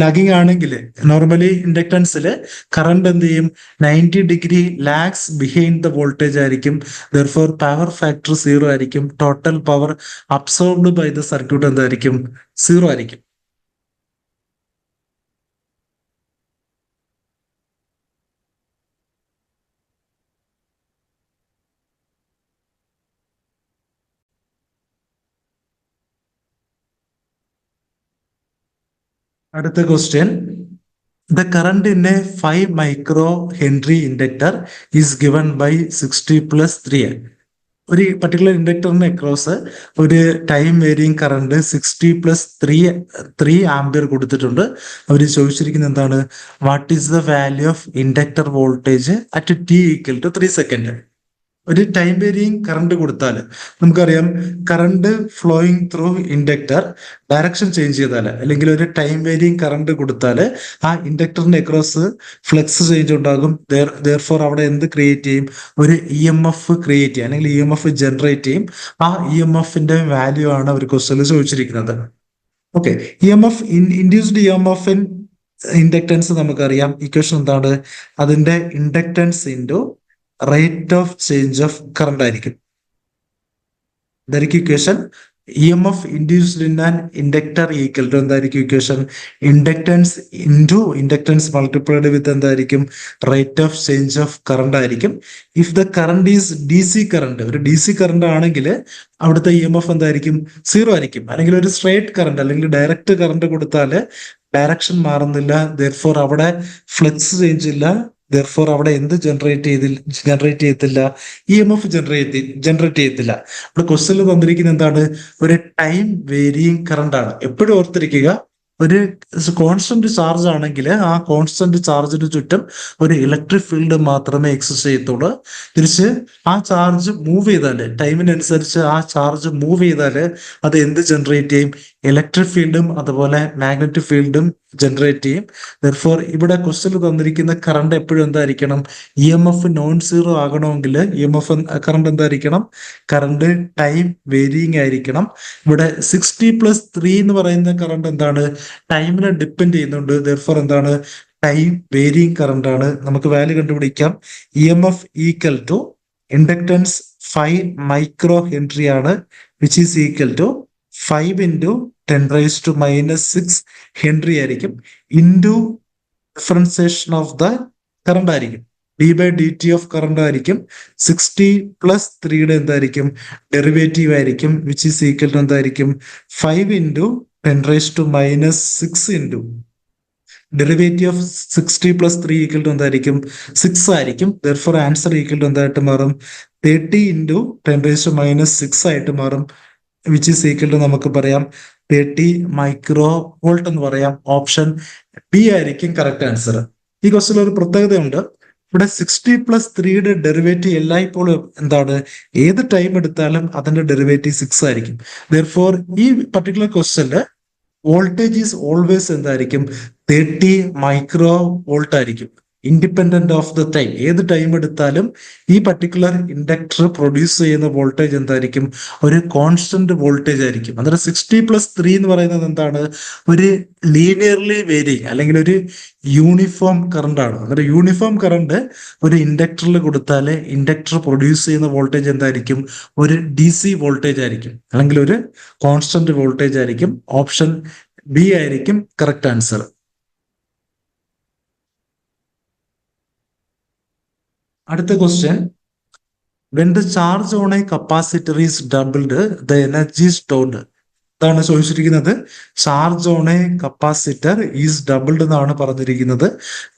ലാഗിങ് ആണെങ്കിൽ നോർമലി ഇൻഡക്റ്റൻസിൽ കറണ്ട് എന്ത് ചെയ്യും? 90 degree lags behind the voltage ആയിരിക്കും. ദർഫോർ പവർ ഫാക്ടർ 0 ആയിരിക്കും. Total power absorbed by the circuit എന്തായിരിക്കും? 0 ആയിരിക്കും. അടുത്ത question, the current in a 5 micro henry inductor is given by 60 plus 3. ഒരു പർട്ടിക്കുലർ ഇൻഡക്ടറിന് അക്രോസ് ഒരു time varying current 60 plus 3 ampere കൊടുത്തിട്ടുണ്ട്. അവർ ചോദിച്ചിരിക്കുന്നത് എന്താണ്? What is the value of inductor voltage at T equal to 3 second? ഒരു time varying current കൊടുത്താൽ നമുക്കറിയാം current flowing through inductor direction change ചെയ്താൽ അല്ലെങ്കിൽ ഒരു ടൈം വേരിയിങ് കറണ്ട് കൊടുത്താൽ ആ ഇൻഡക്ടറിന്റെ അക്രോസ് ഫ്ലക്സ് ചേഞ്ച് ഉണ്ടാകും. ദെയർഫോർ അവിടെ എന്ത് ക്രിയേറ്റ് ചെയ്യും? ഒരു EMF ക്രിയേറ്റ് ചെയ്യും അല്ലെങ്കിൽ EMF ജനറേറ്റ് ചെയ്യും. ആ EMFന്റെ വാല്യൂ ആണ് ഒരു ക്വസ്റ്റ്യനിൽ ചോദിച്ചിരിക്കുന്നത്. Okay, EMF induced EMF in inductance നമുക്കറിയാം. ഇക്വേഷൻ എന്താണ്? അതിന്റെ inductance into rate of change of current ആയിരിക്കും. ഇതായിരിക്കും equation. EMF induced in an inductor equal to എന്തായിരിക്കും equation? Inductance into inductance multiplied with എന്തായിരിക്കും? Rate of change of current ആയിരിക്കും. If the current is DC current, ഒരു DC current ആണെങ്കിൽ അവിടുത്തെ EMF എന്തായിരിക്കും? 0 ആയിരിക്കും. അല്ലെങ്കിൽ ഒരു സ്ട്രേറ്റ് കറണ്ട് അല്ലെങ്കിൽ ഡയറക്റ്റ് കറണ്ട് കൊടുത്താൽ ഡയറക്ഷൻ മാറുന്നില്ല. ദെർഫോർ അവിടെ ഫ്ലക്സ് ചേഞ്ച് ഇല്ല. ദെർഫോർ അവിടെ എന്ത് ജനറേറ്റ് ചെയ്യത്തില്ല? EMF ജനറേറ്റ് ചെയ്യത്തില്ല. ഇവിടെ ക്വസ്റ്റ്യനിൽ തന്നിരിക്കുന്നത് എന്താണ്? ഒരു ടൈം വേരിയിങ് കറണ്ട് ആണ്. എപ്പോഴും ഓർത്തിരിക്കുക, ഒരു കോൺസ്റ്റന്റ് ചാർജ് ആണെങ്കിൽ ആ കോൺസ്റ്റന്റ് ചാർജിന് ചുറ്റും ഒരു ഇലക്ട്രിക് ഫീൽഡ് മാത്രമേ എക്സിസ്റ്റ് ചെയ്യത്തുള്ളൂ. തിരിച്ച് ആ ചാർജ് മൂവ് ചെയ്താൽ, ടൈമിനനുസരിച്ച് ആ ചാർജ് മൂവ് ചെയ്താൽ അത് എന്ത് ജനറേറ്റ് ചെയ്യും? ഇലക്ട്രിക് ഫീൽഡും അതുപോലെ മാഗ്നറ്റിക് ഫീൽഡും ജനറേറ്റ് ചെയ്യും. ദെർഫോർ ഇവിടെ ക്വസ്റ്റ്യനിൽ തന്നിരിക്കുന്ന കറണ്ട് എപ്പോഴും എന്തായിരിക്കണം? EMF നോൺ സീറോ ആകണമെങ്കിൽ EMF കറണ്ട് എന്തായിരിക്കണം? കറണ്ട് ടൈം വേരിയിങ് ആയിരിക്കണം. ഇവിടെ 60+3 എന്ന് പറയുന്ന കറണ്ട് എന്താണ്? ടൈമിനെ ഡിപ്പെൻഡ് ചെയ്യുന്നുണ്ട്. ദെർഫോർ എന്താണ്? ടൈം വേരിയിങ് കറണ്ട് ആണ്. നമുക്ക് വാല്യൂ കണ്ടുപിടിക്കാം. EMF equal to inductance 5 micro henry ആണ്, which is equal to 5 into 10⁻⁻6 henry ആയിരിക്കും. Into differentiation of the current ആയിരിക്കും. d/dt ഓഫ് കറണ്ട് ആയിരിക്കും. 60+3യുടെ എന്തായിരിക്കും? ഡെറിവേറ്റീവ് ആയിരിക്കും, വിച്ച് ഈസ് ഈക്വൽ ടു എന്തായിരിക്കും? 5 into 10⁻⁻6 into derivative of 60+3 equal to എന്തായിരിക്കും? 6 ആയിരിക്കും. Therefore answer equal to എന്തായിട്ട് മാറും? 30 ഇൻറ്റു 10⁻⁻6 ആയിട്ട് മാറും, വിച്ച് ഈസ് ഈക്വൽ ടു നമുക്ക് പറയാം 30 മൈക്രോ വോൾട്ട് എന്ന് പറയാം. ഓപ്ഷൻ ബി ആയിരിക്കും കറക്റ്റ് ആൻസർ. ഈ ക്വസ്റ്റിൽ ഒരു പ്രത്യേകതയുണ്ട്. ഇവിടെ 60+3യുടെ ഡെറിവേറ്റീവ് എല്ലായ്പ്പോഴും എന്താണ്? ഏത് ടൈം എടുത്താലും അതിന്റെ ഡെറിവേറ്റീവ് 6 ആയിരിക്കും. ദെർഫോർ ഈ പർട്ടിക്കുലർ ക്വസ്റ്റ്യനില് വോൾട്ടേജ് ഈസ് ഓൾവേസ് എന്തായിരിക്കും? 30 മൈക്രോ വോൾട്ട് ആയിരിക്കും. ഇൻഡിപെൻഡന്റ് ഓഫ് ദ ടൈം, ഏത് ടൈം എടുത്താലും ഈ പർട്ടിക്കുലർ ഇൻഡക്ടർ പ്രൊഡ്യൂസ് ചെയ്യുന്ന വോൾട്ടേജ് എന്തായിരിക്കും? ഒരു കോൺസ്റ്റന്റ് വോൾട്ടേജ് ആയിരിക്കും. അന്നേരം 60+3 എന്ന് പറയുന്നത് എന്താണ്? ഒരു ലീനിയർലി വേരിയിങ് അല്ലെങ്കിൽ ഒരു യൂണിഫോം കറണ്ട് ആണ്. അന്നേരം യൂണിഫോം കറണ്ട് ഒരു ഇൻഡക്ടറിൽ കൊടുത്താൽ ഇൻഡക്ടർ പ്രൊഡ്യൂസ് ചെയ്യുന്ന വോൾട്ടേജ് എന്തായിരിക്കും? ഒരു DC വോൾട്ടേജ് ആയിരിക്കും അല്ലെങ്കിൽ ഒരു കോൺസ്റ്റന്റ് വോൾട്ടേജ് ആയിരിക്കും. ഓപ്ഷൻ ബി ആയിരിക്കും കറക്റ്റ് ആൻസർ. അടുത്ത question, when the charge on a capacitor is doubled, the energy stored. ഇതാണ് ചോദിച്ചിരിക്കുന്നത്. Charge on a capacitor is doubled എന്നാണ് പറഞ്ഞിരിക്കുന്നത്.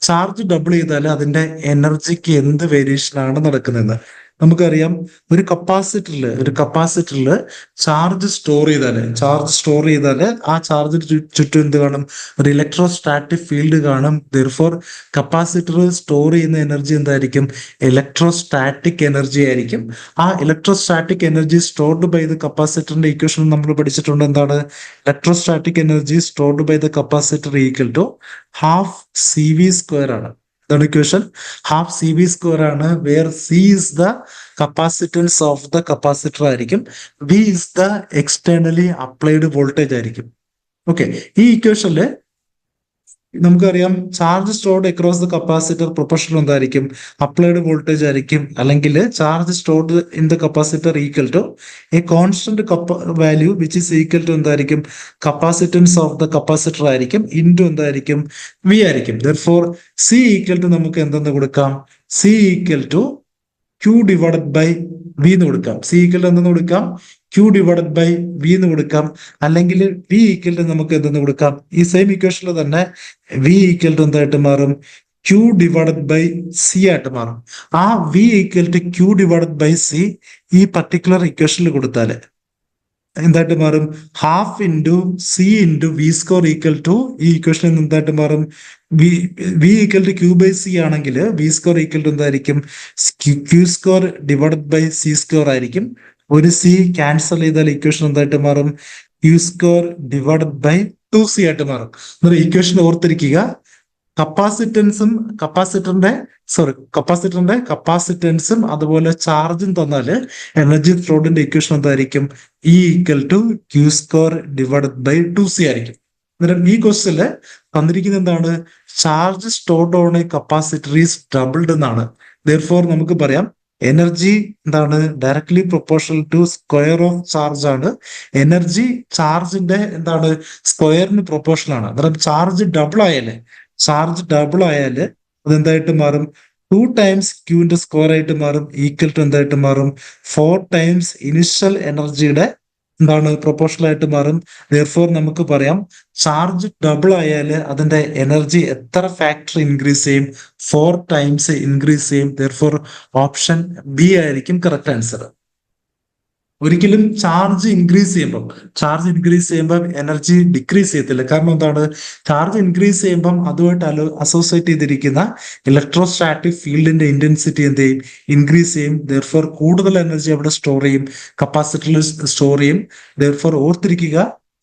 ചാർജ് ഡബിൾ ചെയ്താൽ അതിന്റെ എനർജിക്ക് എന്ത് വേരിയേഷൻ ആണ് നടക്കുന്നത്? നമുക്കറിയാം, ഒരു കപ്പാസിറ്ററിൽ ചാർജ് സ്റ്റോർ ചെയ്താല് ആ ചാർജിന് ചുറ്റും എന്ത് കാണും? ഒരു ഇലക്ട്രോസ്റ്റാറ്റിക് ഫീൽഡ് കാണും. ദെർഫോർ കപ്പാസിറ്റർ സ്റ്റോർ ചെയ്യുന്ന എനർജി എന്തായിരിക്കും? ഇലക്ട്രോസ്റ്റാറ്റിക് എനർജി ആയിരിക്കും. ആ electrostatic energy stored by the കപ്പാസിറ്ററിന്റെ ഇക്വേഷൻ നമ്മൾ പഠിച്ചിട്ടുണ്ട്. എന്താണ്? Electrostatic energy stored by the capacitor equal to half C V square ആണ്. ഇതാണ് equation. Half C V square ആണ്. Where C is the capacitance of the capacitor ആയിരിക്കും. V is the externally applied voltage ആയിരിക്കും. Okay, ഈ ഇക്വേഷനില് നമുക്കറിയാം charge stored across the capacitor proportional എന്തായിരിക്കും? Applied voltage ആയിരിക്കും. അല്ലെങ്കിൽ charge stored in the capacitor equal to a constant value which is equal to എന്തായിരിക്കും? Capacitance of the capacitor ആയിരിക്കും into എന്തായിരിക്കും? വി ആയിരിക്കും. ദെർഫോർ സി ഈക്വൽ ടു നമുക്ക് എന്തെന്ന് കൊടുക്കാം? C equal to Q divided by V എന്ന് കൊടുക്കാം. C equal എന്തെന്ന് കൊടുക്കാം? ക്യൂ ഡിവൈഡഡ് ബൈ വി എന്ന് കൊടുക്കാം. അല്ലെങ്കിൽ വി ഈക്വൽ ടു നമുക്ക് എന്തെന്ന് കൊടുക്കാം? ഈ സെയിം ഇക്വേഷനിൽ തന്നെ വി ഈക്വൽ ടു എന്തായിട്ട് മാറും? ക്യൂ ഡിവൈഡഡ് ബൈ സി ആയിട്ട് മാറും. ആ V equal to Q divided by C ഈ പർട്ടിക്കുലർ ഇക്വേഷനിൽ കൊടുത്താൽ എന്തായിട്ട് മാറും? Half into C into V square equal to ഈ ഇക്വേഷനിൽ എന്തായിട്ട് മാറും? V equal to Q by C ആണെങ്കിൽ വി സ്കോർ ഈക്വൽ ടു എന്തായിരിക്കും? Q square divided by C square ആയിരിക്കും. ഒരു സി ക്യാൻസൽ ചെയ്താൽ ഇക്വേഷൻ എന്തായിട്ട് മാറും? Q square divided by 2c ആയിട്ട് മാറും. എന്നൊരു ഇക്വേഷൻ ഓർത്തിരിക്കുക. കപ്പാസിറ്റൻസും അതുപോലെ ചാർജും തന്നാല് എനർജി ഫ്ലോഡിന്റെ ഇക്വേഷൻ എന്തായിരിക്കും? E equal to Q square divided by 2c ആയിരിക്കും. അന്നേരം ഈ ക്വസ്റ്റ്യനില് തന്നിരിക്കുന്നത് എന്താണ്? Charge stored on a capacitor is doubled എന്നാണ്. ദെർഫോർ നമുക്ക് പറയാം എനർജി എന്താണ്? Directly proportional to square of charge ആണ്. എനർജി ചാർജിന്റെ എന്താണ്? സ്ക്വയറിന് പ്രൊപ്പോർഷണൽ ആണ്. അന്നേരം ചാർജ് ഡബിൾ ആയാല് അതെന്തായിട്ട് മാറും? 2 ടൈംസ് ക്യൂവിന്റെ സ്ക്വയർ ആയിട്ട് മാറും. ഈക്വൽ ടു എന്തായിട്ട് മാറും? 4 ടൈംസ് ഇനിഷ്യൽ എനർജിയുടെ എന്താണ്? പ്രൊപ്പോർഷണൽ ആയിട്ട് മാറും. ദെർഫോർ നമുക്ക് പറയാം ചാർജ് ഡബിൾ ആയാൽ അതിന്റെ എനർജി എത്ര ഫാക്ടർ ഇൻക്രീസ് ചെയ്യും? 4 ടൈംസ് ഇൻക്രീസ് ചെയ്യും. ദെർഫോർ ഓപ്ഷൻ ബി ആയിരിക്കും കറക്റ്റ് ആൻസർ. ഒരിക്കലും ചാർജ് ഇൻക്രീസ് ചെയ്യുമ്പം എനർജി ഡിക്രീസ് ചെയ്യത്തില്ല. കാരണം എന്താണ്? ചാർജ് ഇൻക്രീസ് ചെയ്യുമ്പം അതുമായിട്ട് അസോസിയേറ്റ് ചെയ്തിരിക്കുന്ന ഇലക്ട്രോസ്റ്റാറ്റിക് ഫീൽഡിന്റെ ഇന്റൻസിറ്റി എന്ത് ചെയ്യും? ഇൻക്രീസ് ചെയ്യും. ദെർഫോർ കൂടുതൽ എനർജി അവിടെ സ്റ്റോർ ചെയ്യും, കപ്പാസിറ്ററിൽ സ്റ്റോർ ചെയ്യും. ദെർഫോർ ഓർത്തിരിക്കുക,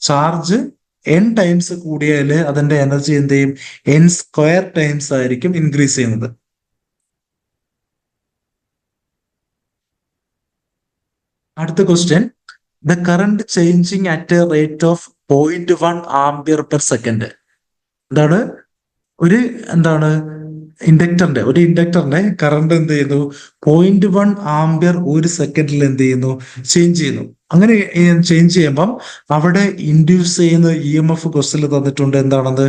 ചാർജ് n ടൈംസ് കൂടിയാൽ അതിന്റെ എനർജി എന്ത് ചെയ്യും? n സ്ക്വയർ ടൈംസ് ആയിരിക്കും ഇൻക്രീസ് ചെയ്യുന്നത്. അടുത്ത question, the current changing at A rate of 0.1 ampere per second. എന്താണ്? എന്താണ് ഒരു ഇൻഡക്ടറിന്റെ കറണ്ട് എന്ത് ചെയ്യുന്നു? 0.1 ആംപിയർ ഒരു സെക്കൻഡിൽ എന്ത് ചെയ്യുന്നു? ചേഞ്ച് ചെയ്യുന്നു. അങ്ങനെ ചേഞ്ച് ചെയ്യുമ്പം അവിടെ ഇൻഡ്യൂസ് ചെയ്യുന്ന ഇ എം എഫ് ക്വസ്റ്റിൽ തന്നിട്ടുണ്ട്. എന്താണെന്ന്?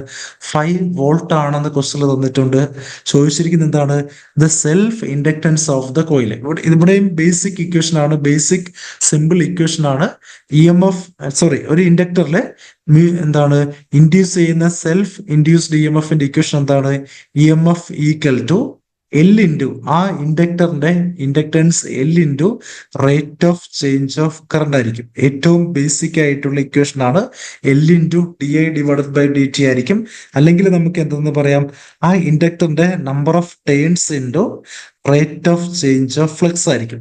5 വോൾട്ട് ആണെന്ന് ക്വസ്റ്റിൽ തന്നിട്ടുണ്ട്. ചോദിച്ചിരിക്കുന്നത് എന്താണ്? The self inductance of the coil. ഇവിടെയും ബേസിക് ഇക്വേഷൻ ആണ്, ബേസിക് സിമ്പിൾ ഇക്വേഷൻ ആണ്. ഒരു ഇൻഡക്ടറിലെ എന്താണ് ഇൻഡ്യൂസ് ചെയ്യുന്ന സെൽഫ് ഇൻഡ്യൂസ്ഡ് ഇ എം എഫിന്റെ ഇക്വേഷൻ എന്താണ്? E M F equal to L into ആ ഇൻഡക്ടറിന്റെ inductance L into rate of change of current ആയിരിക്കും. ഏറ്റവും ബേസിക് ആയിട്ടുള്ള ഇക്വേഷൻ ആണ്. L into D I divided by D T ആയിരിക്കും. അല്ലെങ്കിൽ നമുക്ക് എന്തെന്ന് പറയാം? ആ ഇൻഡക്ടറിന്റെ number of turns into rate of change of flux ആയിരിക്കും.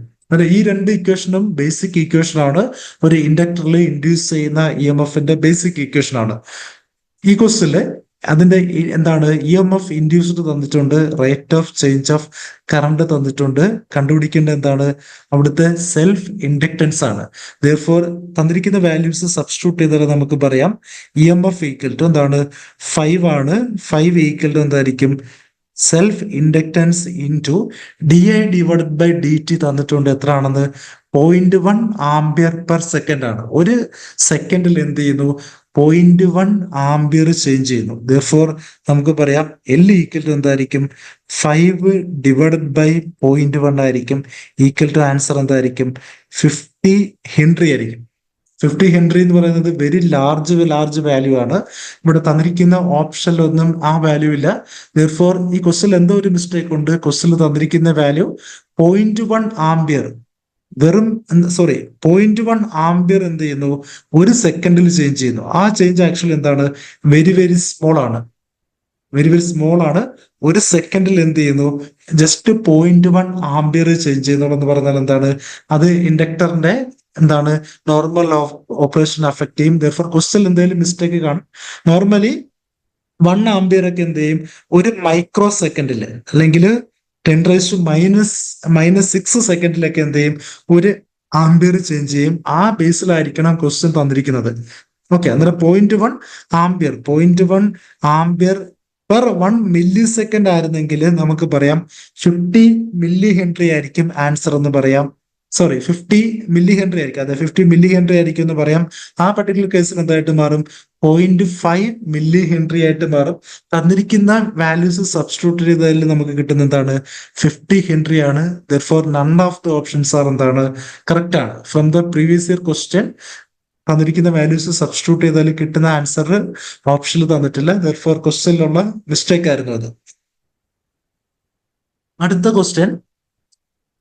ഈ രണ്ട് ഇക്വേഷനും ബേസിക് ഇക്വേഷൻ ആണ്. ഒരു ഇൻഡക്ടറിൽ ഇൻഡ്യൂസ് ചെയ്യുന്ന ഇ എം എഫിന്റെ ബേസിക് ഇക്വേഷൻ ആണ്. ഈ ക്വസ്റ്റ്യനില് അതിന്റെ എന്താണ്? ഇ എം എഫ് ഇൻഡ്യൂസ്ഡ് തന്നിട്ടുണ്ട്, rate of change of current തന്നിട്ടുണ്ട്. കണ്ടുപിടിക്കേണ്ട എന്താണ്? അവിടുത്തെ സെൽഫ് ഇൻഡക്ടൻസ് ആണ്. ദെർഫോർ തന്നിരിക്കുന്ന വാല്യൂസ് സബ്സ്റ്റിറ്റ്യൂട്ട് ചെയ്താൽ നമുക്ക് പറയാം E M F equal to എന്താണ്? 5 ആണ്. 5 ഈക്വൽ ടു എന്തായിരിക്കും? Self inductance into D I divided by D T തന്നിട്ടുണ്ട്. എത്ര ആണെന്ന്? 0.1 ആംപിയർ പെർ സെക്കൻഡ് ആണ്. ഒരു സെക്കൻഡിൽ എന്ത് ചെയ്യുന്നു? 0.1 ആംപിയർ ചേഞ്ച് ചെയ്യുന്നു. ദെർഫോർ നമുക്ക് പറയാം എൽ ഈക്വൽ ടു എന്തായിരിക്കും? 5 ഡിവൈഡഡ് ബൈ 0.1 ആയിരിക്കും. ഈക്വൽ ടു ആൻസർ എന്തായിരിക്കും? 50 ഹെൻറി ആയിരിക്കും. 50 ഹെൻറി എന്ന് പറയുന്നത് വെരി ലാർജ് വാല്യൂ ആണ്. ഇവിടെ തന്നിരിക്കുന്ന ഓപ്ഷനിലൊന്നും ആ വാല്യൂ ഇല്ല. ദെയർഫോർ ഈ ക്വസ്റ്റിൽ എന്തോ ഒരു മിസ്റ്റേക്ക് ഉണ്ട്. ക്വസ്റ്റിൽ തന്നിരിക്കുന്ന വാല്യൂ 0.1 ആംബിയർ, വെറും 0.1 ആംബിയർ എന്ത് ചെയ്യുന്നു, ഒരു സെക്കൻഡിൽ ചേഞ്ച് ചെയ്യുന്നു. ആ ചേഞ്ച് ആക്ച്വലി എന്താണ്, വെരി വെരി സ്മോൾ ആണ്. വെരി വെരി സ്മോൾ ആണ്. ഒരു സെക്കൻഡിൽ എന്ത് ചെയ്യുന്നു, ജസ്റ്റ് 0.1 ആംബിയർ ചേഞ്ച് ചെയ്യുന്നു എന്ന് പറഞ്ഞാൽ എന്താണ്, അത് ഇൻഡക്ടറിന്റെ എന്താണ് നോർമൽ ഓപ്പറേഷൻ അഫക്ട് ചെയ്യും. ദെർഫോർ ക്വസ്റ്റ്യൻ എന്തെങ്കിലും മിസ്റ്റേക്ക് കാണും. നോർമലി 1 ആംബിയർ ഒക്കെ എന്ത് ചെയ്യും, ഒരു മൈക്രോ സെക്കൻഡിൽ അല്ലെങ്കിൽ 10⁻⁻⁻6 സെക്കൻഡിലൊക്കെ എന്ത് ചെയ്യും, ഒരു ആംബിയർ ചേഞ്ച് ചെയ്യും. ആ ബേസിലായിരിക്കണം ക്വസ്റ്റ്യൻ തന്നിരിക്കുന്നത്. ഓക്കെ, അന്നേരം 0.1 ആംബിയർ പെർ 1 മില്ലി സെക്കൻഡ് ആയിരുന്നെങ്കിൽ നമുക്ക് പറയാം 50 മില്ലി ഹെൻറി ആയിരിക്കും ആൻസർ എന്ന് പറയാം. 50 മില്ലി ഹെൻറി ആയിരിക്കും. അതെ, 50 മില്ലി ഹെൻറി ആയിരിക്കും എന്ന് പറയാം. ആ പർട്ടിക്കുലർ കേസിൽ എന്തായിട്ട് മാറും, 0.5 മില്ലി ഹെൻറി ആയിട്ട് മാറും. തന്നിരിക്കുന്ന വാല്യൂസ് സബ്സ്റ്റിറ്റ്യൂട്ട് ചെയ്തതിൽ നമുക്ക് കിട്ടുന്ന എന്താണ്, 50 ഹെൻറി ആണ്. Therefore none of the options are എന്താണ്, കറക്റ്റ് ആണ്. From the previous year question തന്നിരിക്കുന്ന വാല്യൂസ് സബ്സ്റ്റിറ്റ്യൂട്ട് ചെയ്താൽ കിട്ടുന്ന ആൻസർ ഓപ്ഷനിൽ തന്നിട്ടില്ല. ദെർഫോർ ക്വസ്റ്റ്യനിലുള്ള മിസ്റ്റേക്ക് ആയിരുന്നു അത്. അടുത്ത ക്വസ്റ്റ്യൻ,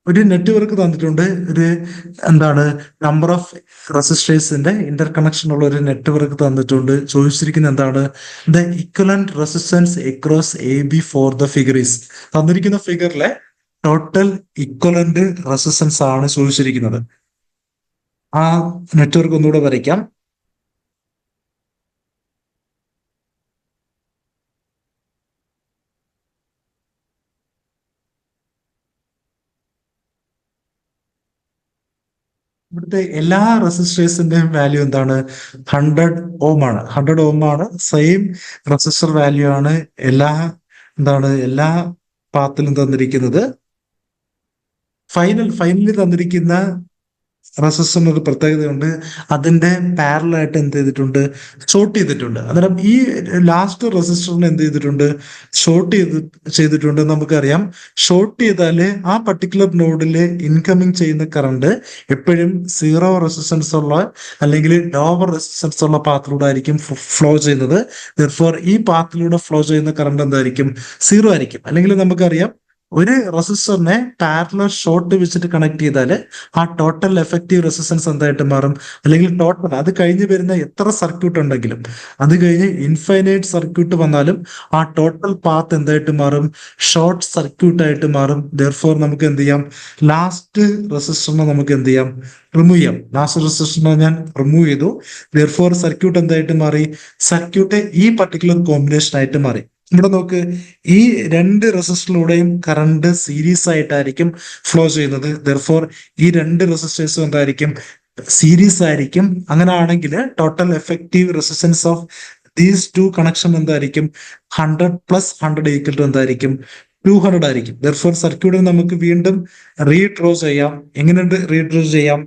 ഒരു നെറ്റ്വർക്ക് തന്നിട്ടുണ്ട്. ഒരു എന്താണ് നമ്പർ ഓഫ് റെസിസ്റ്റേഴ്സിന്റെ ഇന്റർ കണക്ഷൻ ഉള്ള ഒരു നെറ്റ്വർക്ക് തന്നിട്ടുണ്ട്. ചോദിച്ചിരിക്കുന്ന എന്താണ്, the equivalent resistance across A B for the figure is. തന്നിരിക്കുന്ന ഫിഗറിലെ ടോട്ടൽ ഇക്വലന്റ് റെസിസ്റ്റൻസ് ആണ് ചോദിച്ചിരിക്കുന്നത്. ആ നെറ്റ്വർക്ക് ഒന്നുകൂടെ വരയ്ക്കാം. ഇവിടുത്തെ എല്ലാ റെസിസ്റ്റേഴ്സിന്റെയും വാല്യൂ എന്താണ്, 100 ഓം ആണ്. 100 ഓം ആണ്. സെയിം റെസിസ്റ്റർ വാല്യൂ ആണ് എല്ലാ പാത്തിലും തന്നിരിക്കുന്നത്. ഫൈനലി തന്നിരിക്കുന്ന റെസിസ്റ്ററിന് ഒരു പ്രത്യേകതയുണ്ട്. അതിന്റെ പാരലായിട്ട് എന്ത് ചെയ്തിട്ടുണ്ട്, ഷോർട്ട് ചെയ്തിട്ടുണ്ട്. അന്നേരം ഈ ലാസ്റ്റ് റെസിസ്റ്ററിന് എന്ത് ചെയ്തിട്ടുണ്ട് നമുക്കറിയാം. ഷോർട്ട് ചെയ്താല് ആ പർട്ടിക്കുലർ നോഡില് ഇൻകമിങ് ചെയ്യുന്ന കറണ്ട് എപ്പോഴും 0 റെസിസ്റ്റൻസ് ഉള്ള അല്ലെങ്കിൽ ലോവർ റെസിസ്റ്റൻസ് ഉള്ള പാത്തിലൂടെ ആയിരിക്കും ഫ്ലോ ചെയ്യുന്നത്. ദെർഫോർ ഈ പാത്തിലൂടെ ഫ്ലോ ചെയ്യുന്ന കറണ്ട് എന്തായിരിക്കും, 0 ആയിരിക്കും. അല്ലെങ്കിൽ നമുക്കറിയാം, ഒരു റെസിസ്റ്ററിനെ പാരലൽ ഷോർട്ട് വെച്ചിട്ട് കണക്ട് ചെയ്താൽ ആ ടോട്ടൽ എഫക്റ്റീവ് റെസിസ്റ്റൻസ് എന്തായിട്ട് മാറും, അല്ലെങ്കിൽ ടോട്ടൽ അത് കഴിഞ്ഞ് വരുന്ന എത്ര സർക്യൂട്ട് ഉണ്ടെങ്കിലും, അത് കഴിഞ്ഞ് ഇൻഫൈനൈറ്റ് സർക്യൂട്ട് വന്നാലും ആ ടോട്ടൽ പാത്ത് എന്തായിട്ട് മാറും, ഷോർട്ട് സർക്യൂട്ട് ആയിട്ട് മാറും. ദെർഫോർ നമുക്ക് എന്ത് ചെയ്യാം, ലാസ്റ്റ് റെസിസ്റ്ററിനെ നമുക്ക് എന്ത് ചെയ്യാം, റിമൂവ് ചെയ്യാം. ലാസ്റ്റ് റെസിസ്റ്ററിനെ ഞാൻ റിമൂവ് ചെയ്തു. ദെർഫോർ സർക്യൂട്ട് എന്തായിട്ട് മാറി, സർക്യൂട്ട് ഈ പർട്ടിക്കുലർ കോമ്പിനേഷൻ ആയിട്ട് മാറി. ഇവിടെ നോക്ക്, ഈ രണ്ട് റെസിസ്റ്ററിലൂടെയും കറണ്ട് സീരീസ് ആയിട്ടായിരിക്കും ഫ്ലോ ചെയ്യുന്നത്. ദെർഫോർ ഈ രണ്ട് റെസിസ്റ്റേഴ്സും എന്തായിരിക്കും, സീരീസ് ആയിരിക്കും. അങ്ങനെ ആണെങ്കിൽ total effective resistance of these two connection എന്തായിരിക്കും, 100 + 100 ഈക്വൽ ടു എന്തായിരിക്കും, 200 ആയിരിക്കും. ദെർഫോർ സർക്യൂട്ട് നമുക്ക് വീണ്ടും റീഡ്രോ ചെയ്യാം. എങ്ങനെയുണ്ട് റീഡ്രോ ചെയ്യാം,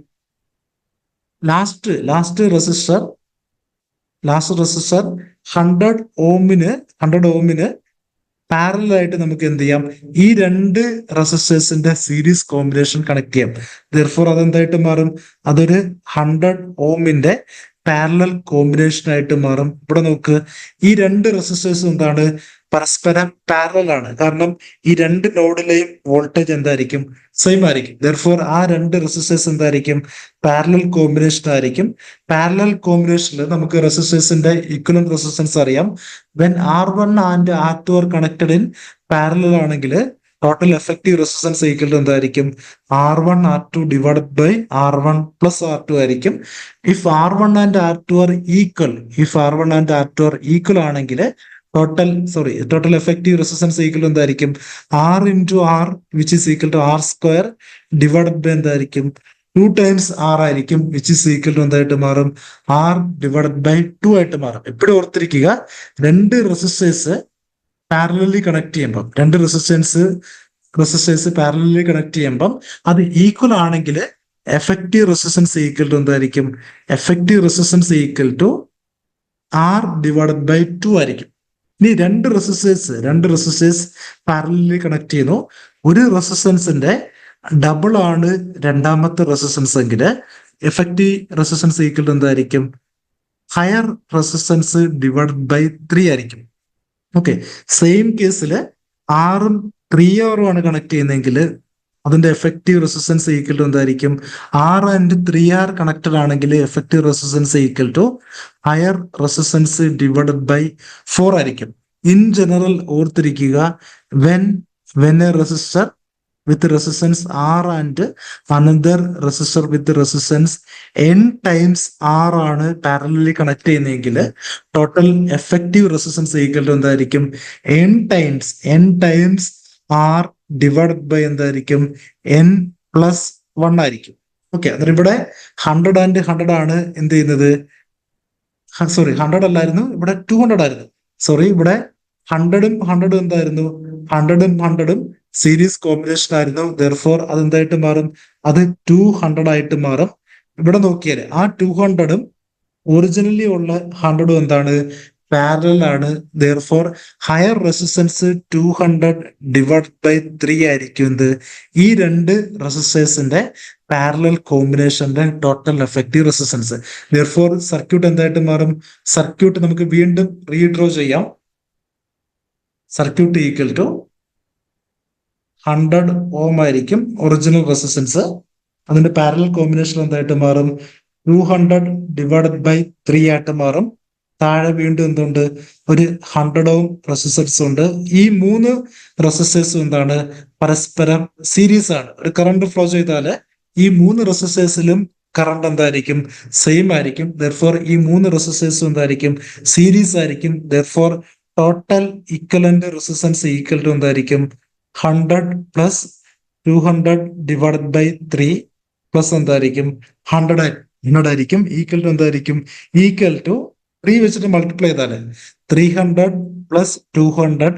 ലാസ്റ്റ് റെസിസ്റ്റർ 100 ഓമിന് പാരലായിട്ട് നമുക്ക് എന്ത് ചെയ്യാം, ഈ രണ്ട് റെസിസ്റ്റേഴ്സിന്റെ സീരീസ് കോമ്പിനേഷൻ കണക്ട് ചെയ്യാം. ദെർഫോർ അതെന്തായിട്ട് മാറും, അതൊരു 100 ഓമിന്റെ പാരലൽ കോമ്പിനേഷൻ ആയിട്ട് മാറും. ഇവിടെ നോക്ക്, ഈ രണ്ട് റെസിസ്റ്റേഴ്സും എന്താണ്, പരസ്പരം പാരലൽ ആണ്. കാരണം ഈ രണ്ട് നോഡിലെയും വോൾട്ടേജ് എന്തായിരിക്കും, സെയിം ആയിരിക്കും. ദെർഫോർ ആ രണ്ട് റെസിസ്റ്റേഴ്സ് എന്തായിരിക്കും, പാരലൽ കോമ്പിനേഷൻ ആയിരിക്കും. പാരലൽ കോമ്പിനേഷനിൽ നമുക്ക് റെസിസ്റ്റേഴ്സിന്റെ ഈക്വലന്റ് റെസിസ്റ്റൻസ് അറിയാം. When R1 and R2 are connected in parallel ആണെങ്കിൽ total effective resistance equal to എന്തായിരിക്കും, R1 R2 divided by R1 + R2 ആയിരിക്കും. If R1 and R2 are equal ആണെങ്കിൽ ടോട്ടൽ എഫക്റ്റീവ് റെസിസ്റ്റൻസ് ഈക്വൽ എന്തായിരിക്കും, R × R which is equal to R² divided by എന്തായിരിക്കും, 2 × R ആയിരിക്കും, which is equal to എന്തായിട്ട് മാറും, R/2 ആയിട്ട് മാറും. എപ്പോഴും ഓർത്തിരിക്കുക, രണ്ട് റെസിസ്റ്റേഴ്സ് പാരലലി കണക്ട് ചെയ്യുമ്പം റെസിസ്റ്റേഴ്സ് പാരലലി കണക്ട് ചെയ്യുമ്പം അത് ഈക്വൽ ആണെങ്കിൽ എഫക്റ്റീവ് റെസിസ്റ്റൻസ് ഈക്വൽ ടു എന്തായിരിക്കും, effective resistance equal to R/2 ആയിരിക്കും. ഇനി രണ്ട് റെസിസ്റ്റേഴ്സ് പാരലലി കണക്ട് ചെയ്യുന്നു. ഒരു റെസിസ്റ്റൻസിന്റെ ഡബിൾ ആണ് രണ്ടാമത്തെ റെസിസ്റ്റൻസ് എങ്കിൽ എഫക്റ്റീവ് റെസിസ്റ്റൻസ് ഈക്വൽ ടു എന്തായിരിക്കും? ഹയർ റെസിസ്റ്റൻസ് ഡിവൈഡ് ബൈ 3 ആയിരിക്കും. ഓക്കെ, സെയിം കേസിൽ ആറും 3R ആണ് കണക്ട് ചെയ്യുന്നതെങ്കിൽ അതിന്റെ എഫക്റ്റീവ് റെസിസ്റ്റൻസ് ഈക്വൽ ടു എന്തായിരിക്കും? 6 and 3R കണക്റ്റഡ് ആണെങ്കിൽ effective resistance equal to higher resistance divided by 4 ആയിരിക്കും. ഇൻ ജനറൽ ഓർത്തിരിക്കുക, when a resistor with resistance R and another resistor with resistance N times R ആണ് parallelly connect ചെയ്യുന്നതെങ്കിൽ total effective resistance equal to എന്തായിരിക്കും? N times R divide by എന്തായിരിക്കും? N+1 ആയിരിക്കും. Okay, അന്നേരം ഇവിടെ 100 and 100 ആണ് എന്ത് ചെയ്യുന്നത്? സോറി, 100 അല്ലായിരുന്നു, ഇവിടെ 200 ആയിരുന്നു. സോറി, ഇവിടെ 100ഉം 100ഉം എന്തായിരുന്നു? 100ഉം 100ഉം സീരീസ് കോമ്പിനേഷൻ ആയിരുന്നു. ദെർഫോർ അതെന്തായിട്ട് മാറും? അത് 200 ആയിട്ട് മാറും. ഇവിടെ നോക്കിയാൽ ആ 200ഉം ഒറിജിനലി ഉള്ള 100ഉം എന്താണ്? പാരലൽ ആണ്. Therefore higher resistance 200 divide by 3 ആയിരിക്കും എന്ത്? ഈ രണ്ട് റെസിസ്റ്റേഴ്സിന്റെ പാരലൽ കോമ്പിനേഷന്റെ total effective resistance. Therefore circuit എന്തായിട്ട് മാറും? സർക്യൂട്ട് നമുക്ക് വീണ്ടും റീഡ്രോ ചെയ്യാം. സർക്യൂട്ട് ഈക്വൽ ടു 100 ഓം ആയിരിക്കും ഒറിജിനൽ റെസിസ്റ്റൻസ്. അതിന്റെ പാരലൽ കോമ്പിനേഷൻ എന്തായിട്ട് മാറും? 200 ഡിവൈഡഡ് ബൈ 3 ആയിട്ട് മാറും. താഴെ വീണ്ടും എന്തുണ്ട്? ഒരു 100 ഓം റെസിസ്റ്റൻസ് ഉണ്ട്. ഈ 3 റെസിസ്റ്റേഴ്സും എന്താണ്? പരസ്പരം സീരീസ് ആണ്. ഒരു കറണ്ട് ഫ്ലോ ചെയ്താല് ഈ 3 റെസിസ്റ്റേഴ്സിലും കറണ്ട് എന്തായിരിക്കും? സെയിം ആയിരിക്കും. ദെർഫോർ ഈ 3 റെസിസ്റ്റേഴ്സും എന്തായിരിക്കും? സീരീസ് ആയിരിക്കും. Therefore total equivalent resistance equal to എന്തായിരിക്കും? 100 പ്ലസ് 200 ഡിവൈഡ് ബൈ 3 പ്ലസ് എന്തായിരിക്കും? 100 ആയിരിക്കും. ഈക്വൽ ടു എന്തായിരിക്കും? ഈക്വൽ ടു 3 വെച്ചിട്ട് മൾട്ടിപ്ലൈ ചെയ്താല് 300 പ്ലസ് 200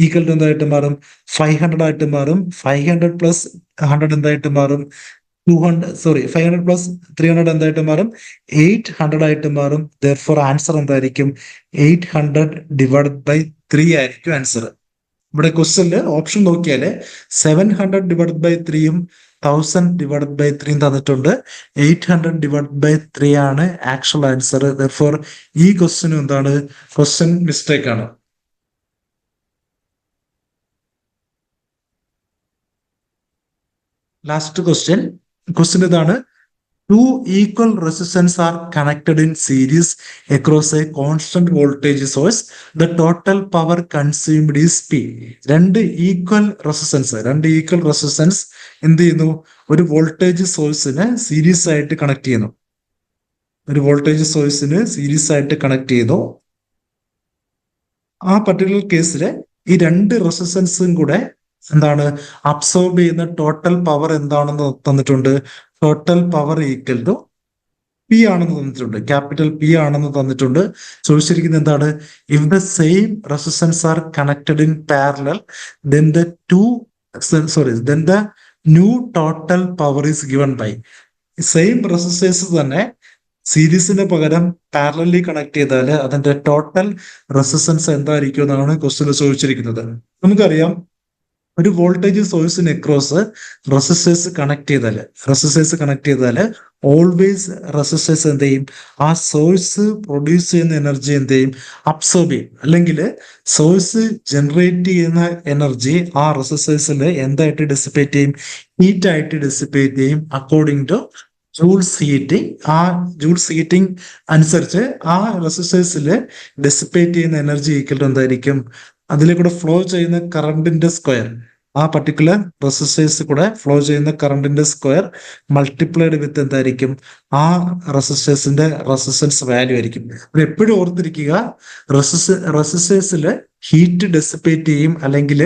ഈക്വൽ ടു എന്തായിട്ട് മാറും? 500 ആയിട്ട് മാറും. 500 പ്ലസ് 100 എന്തായിട്ട് മാറും? 500 പ്ലസ് 300 എന്തായിട്ട് മാറും? 800 ആയിട്ട് മാറും. ദെർഫോർ ആൻസർ എന്തായിരിക്കും? 800 ഡിവൈഡ് ബൈ 3 ആയിരിക്കും ആൻസർ. ഇവിടെ ക്വസ്റ്റ്യനില് ഓപ്ഷൻ നോക്കിയാല് 700 ഡിവൈഡ് ബൈ 3യും 1000 ഡിവൈഡ് ബൈ 3യും തന്നിട്ടുണ്ട്. 800 ഡിവൈഡ് ബൈ 3 ആണ് ആക്ച്വൽ ആൻസർ. ദെർഫോർ ഈ ക്വസ്റ്റ്യൻ എന്താണ്? ക്വസ്റ്റ്യൻ മിസ്റ്റേക്ക് ആണ്. ലാസ്റ്റ് ക്വസ്റ്റ്യൻ ഇതാണ്. Two equal resistors are connected in series across a constant voltage source. The total power consumed is P. രണ്ട് equal resistance എന്ത് ചെയ്യുന്നു? ഒരു വോൾട്ടേജ് സോഴ്സിന് സീരീസ് ആയിട്ട് കണക്ട് ചെയ്യുന്നു. ആ പർട്ടിക്കുലർ കേസില് ഈ രണ്ട് റെസിസ്റ്റൻസും കൂടെ എന്താണ്? അബ്സോർബ് ചെയ്യുന്ന ടോട്ടൽ പവർ എന്താണെന്ന് തന്നിട്ടുണ്ട്. Total power equal to P ആണെന്ന് തന്നിട്ടുണ്ട്. ക്യാപിറ്റൽ പി ആണെന്ന് തന്നിട്ടുണ്ട്. ചോദിച്ചിരിക്കുന്നത് എന്താണ്? If the same resistance are connected in parallel then the new total power is given by. Same resistors തന്നെ സീരീസിന് പകരം പാരലലി കണക്ട് ചെയ്താൽ അതിന്റെ ടോട്ടൽ റെസിസ്റ്റൻസ് എന്തായിരിക്കും എന്നാണ് ക്വസ്റ്റ്യൻ ചോദിച്ചിരിക്കുന്നത്. നമുക്കറിയാം, ഒരു വോൾട്ടേജ് സോഴ്സിന് അക്രോസ് റെസിസ്റ്റേഴ്സ് കണക്ട് ചെയ്താല് ഓൾവേസ് റെസിസ്റ്റേഴ്സ് എന്ത് ചെയ്യും? ആ സോഴ്സ് പ്രൊഡ്യൂസ് ചെയ്യുന്ന എനർജി എന്ത് ചെയ്യും? അബ്സോർബ് ചെയ്യും. അല്ലെങ്കിൽ സോഴ്സ് ജനറേറ്റ് ചെയ്യുന്ന എനർജി ആ റെസിസ്റ്റേഴ്സിൽ എന്തായിട്ട് ഡിസിപ്പേറ്റ് ചെയ്യും? ഹീറ്റ് ആയിട്ട് ഡിസിപ്പേറ്റ് ചെയ്യും. According to Joule's heating. ആ ജൂൾസ് ഹീറ്റിംഗ് അനുസരിച്ച് ആ റെസിസ്റ്റേഴ്സിൽ ഡിസിപ്പേറ്റ് ചെയ്യുന്ന എനർജി ഈക്വൽ ടു എന്തായിരിക്കും? അതിലേക്കൂടെ ഫ്ലോ ചെയ്യുന്ന കറണ്ടിന്റെ സ്ക്വയർ, ആ പർട്ടിക്കുലർ റെസിസ്റ്റേഴ്സ് കൂടെ ഫ്ലോ ചെയ്യുന്ന കറണ്ടിന്റെ സ്ക്വയർ മൾട്ടിപ്ലൈഡ് വിത്ത് എന്തായിരിക്കും? ആ റെസിസ്റ്റേഴ്സിന്റെ റെസിസ്റ്റൻസ് വാല്യൂ ആയിരിക്കും. ഇവിടെ എപ്പോഴും ഓർത്തിരിക്കുക, റെസിസ്റ്റേഴ്സിൽ ഹീറ്റ് ഡെസിപ്പേറ്റ് ചെയ്യും, അല്ലെങ്കിൽ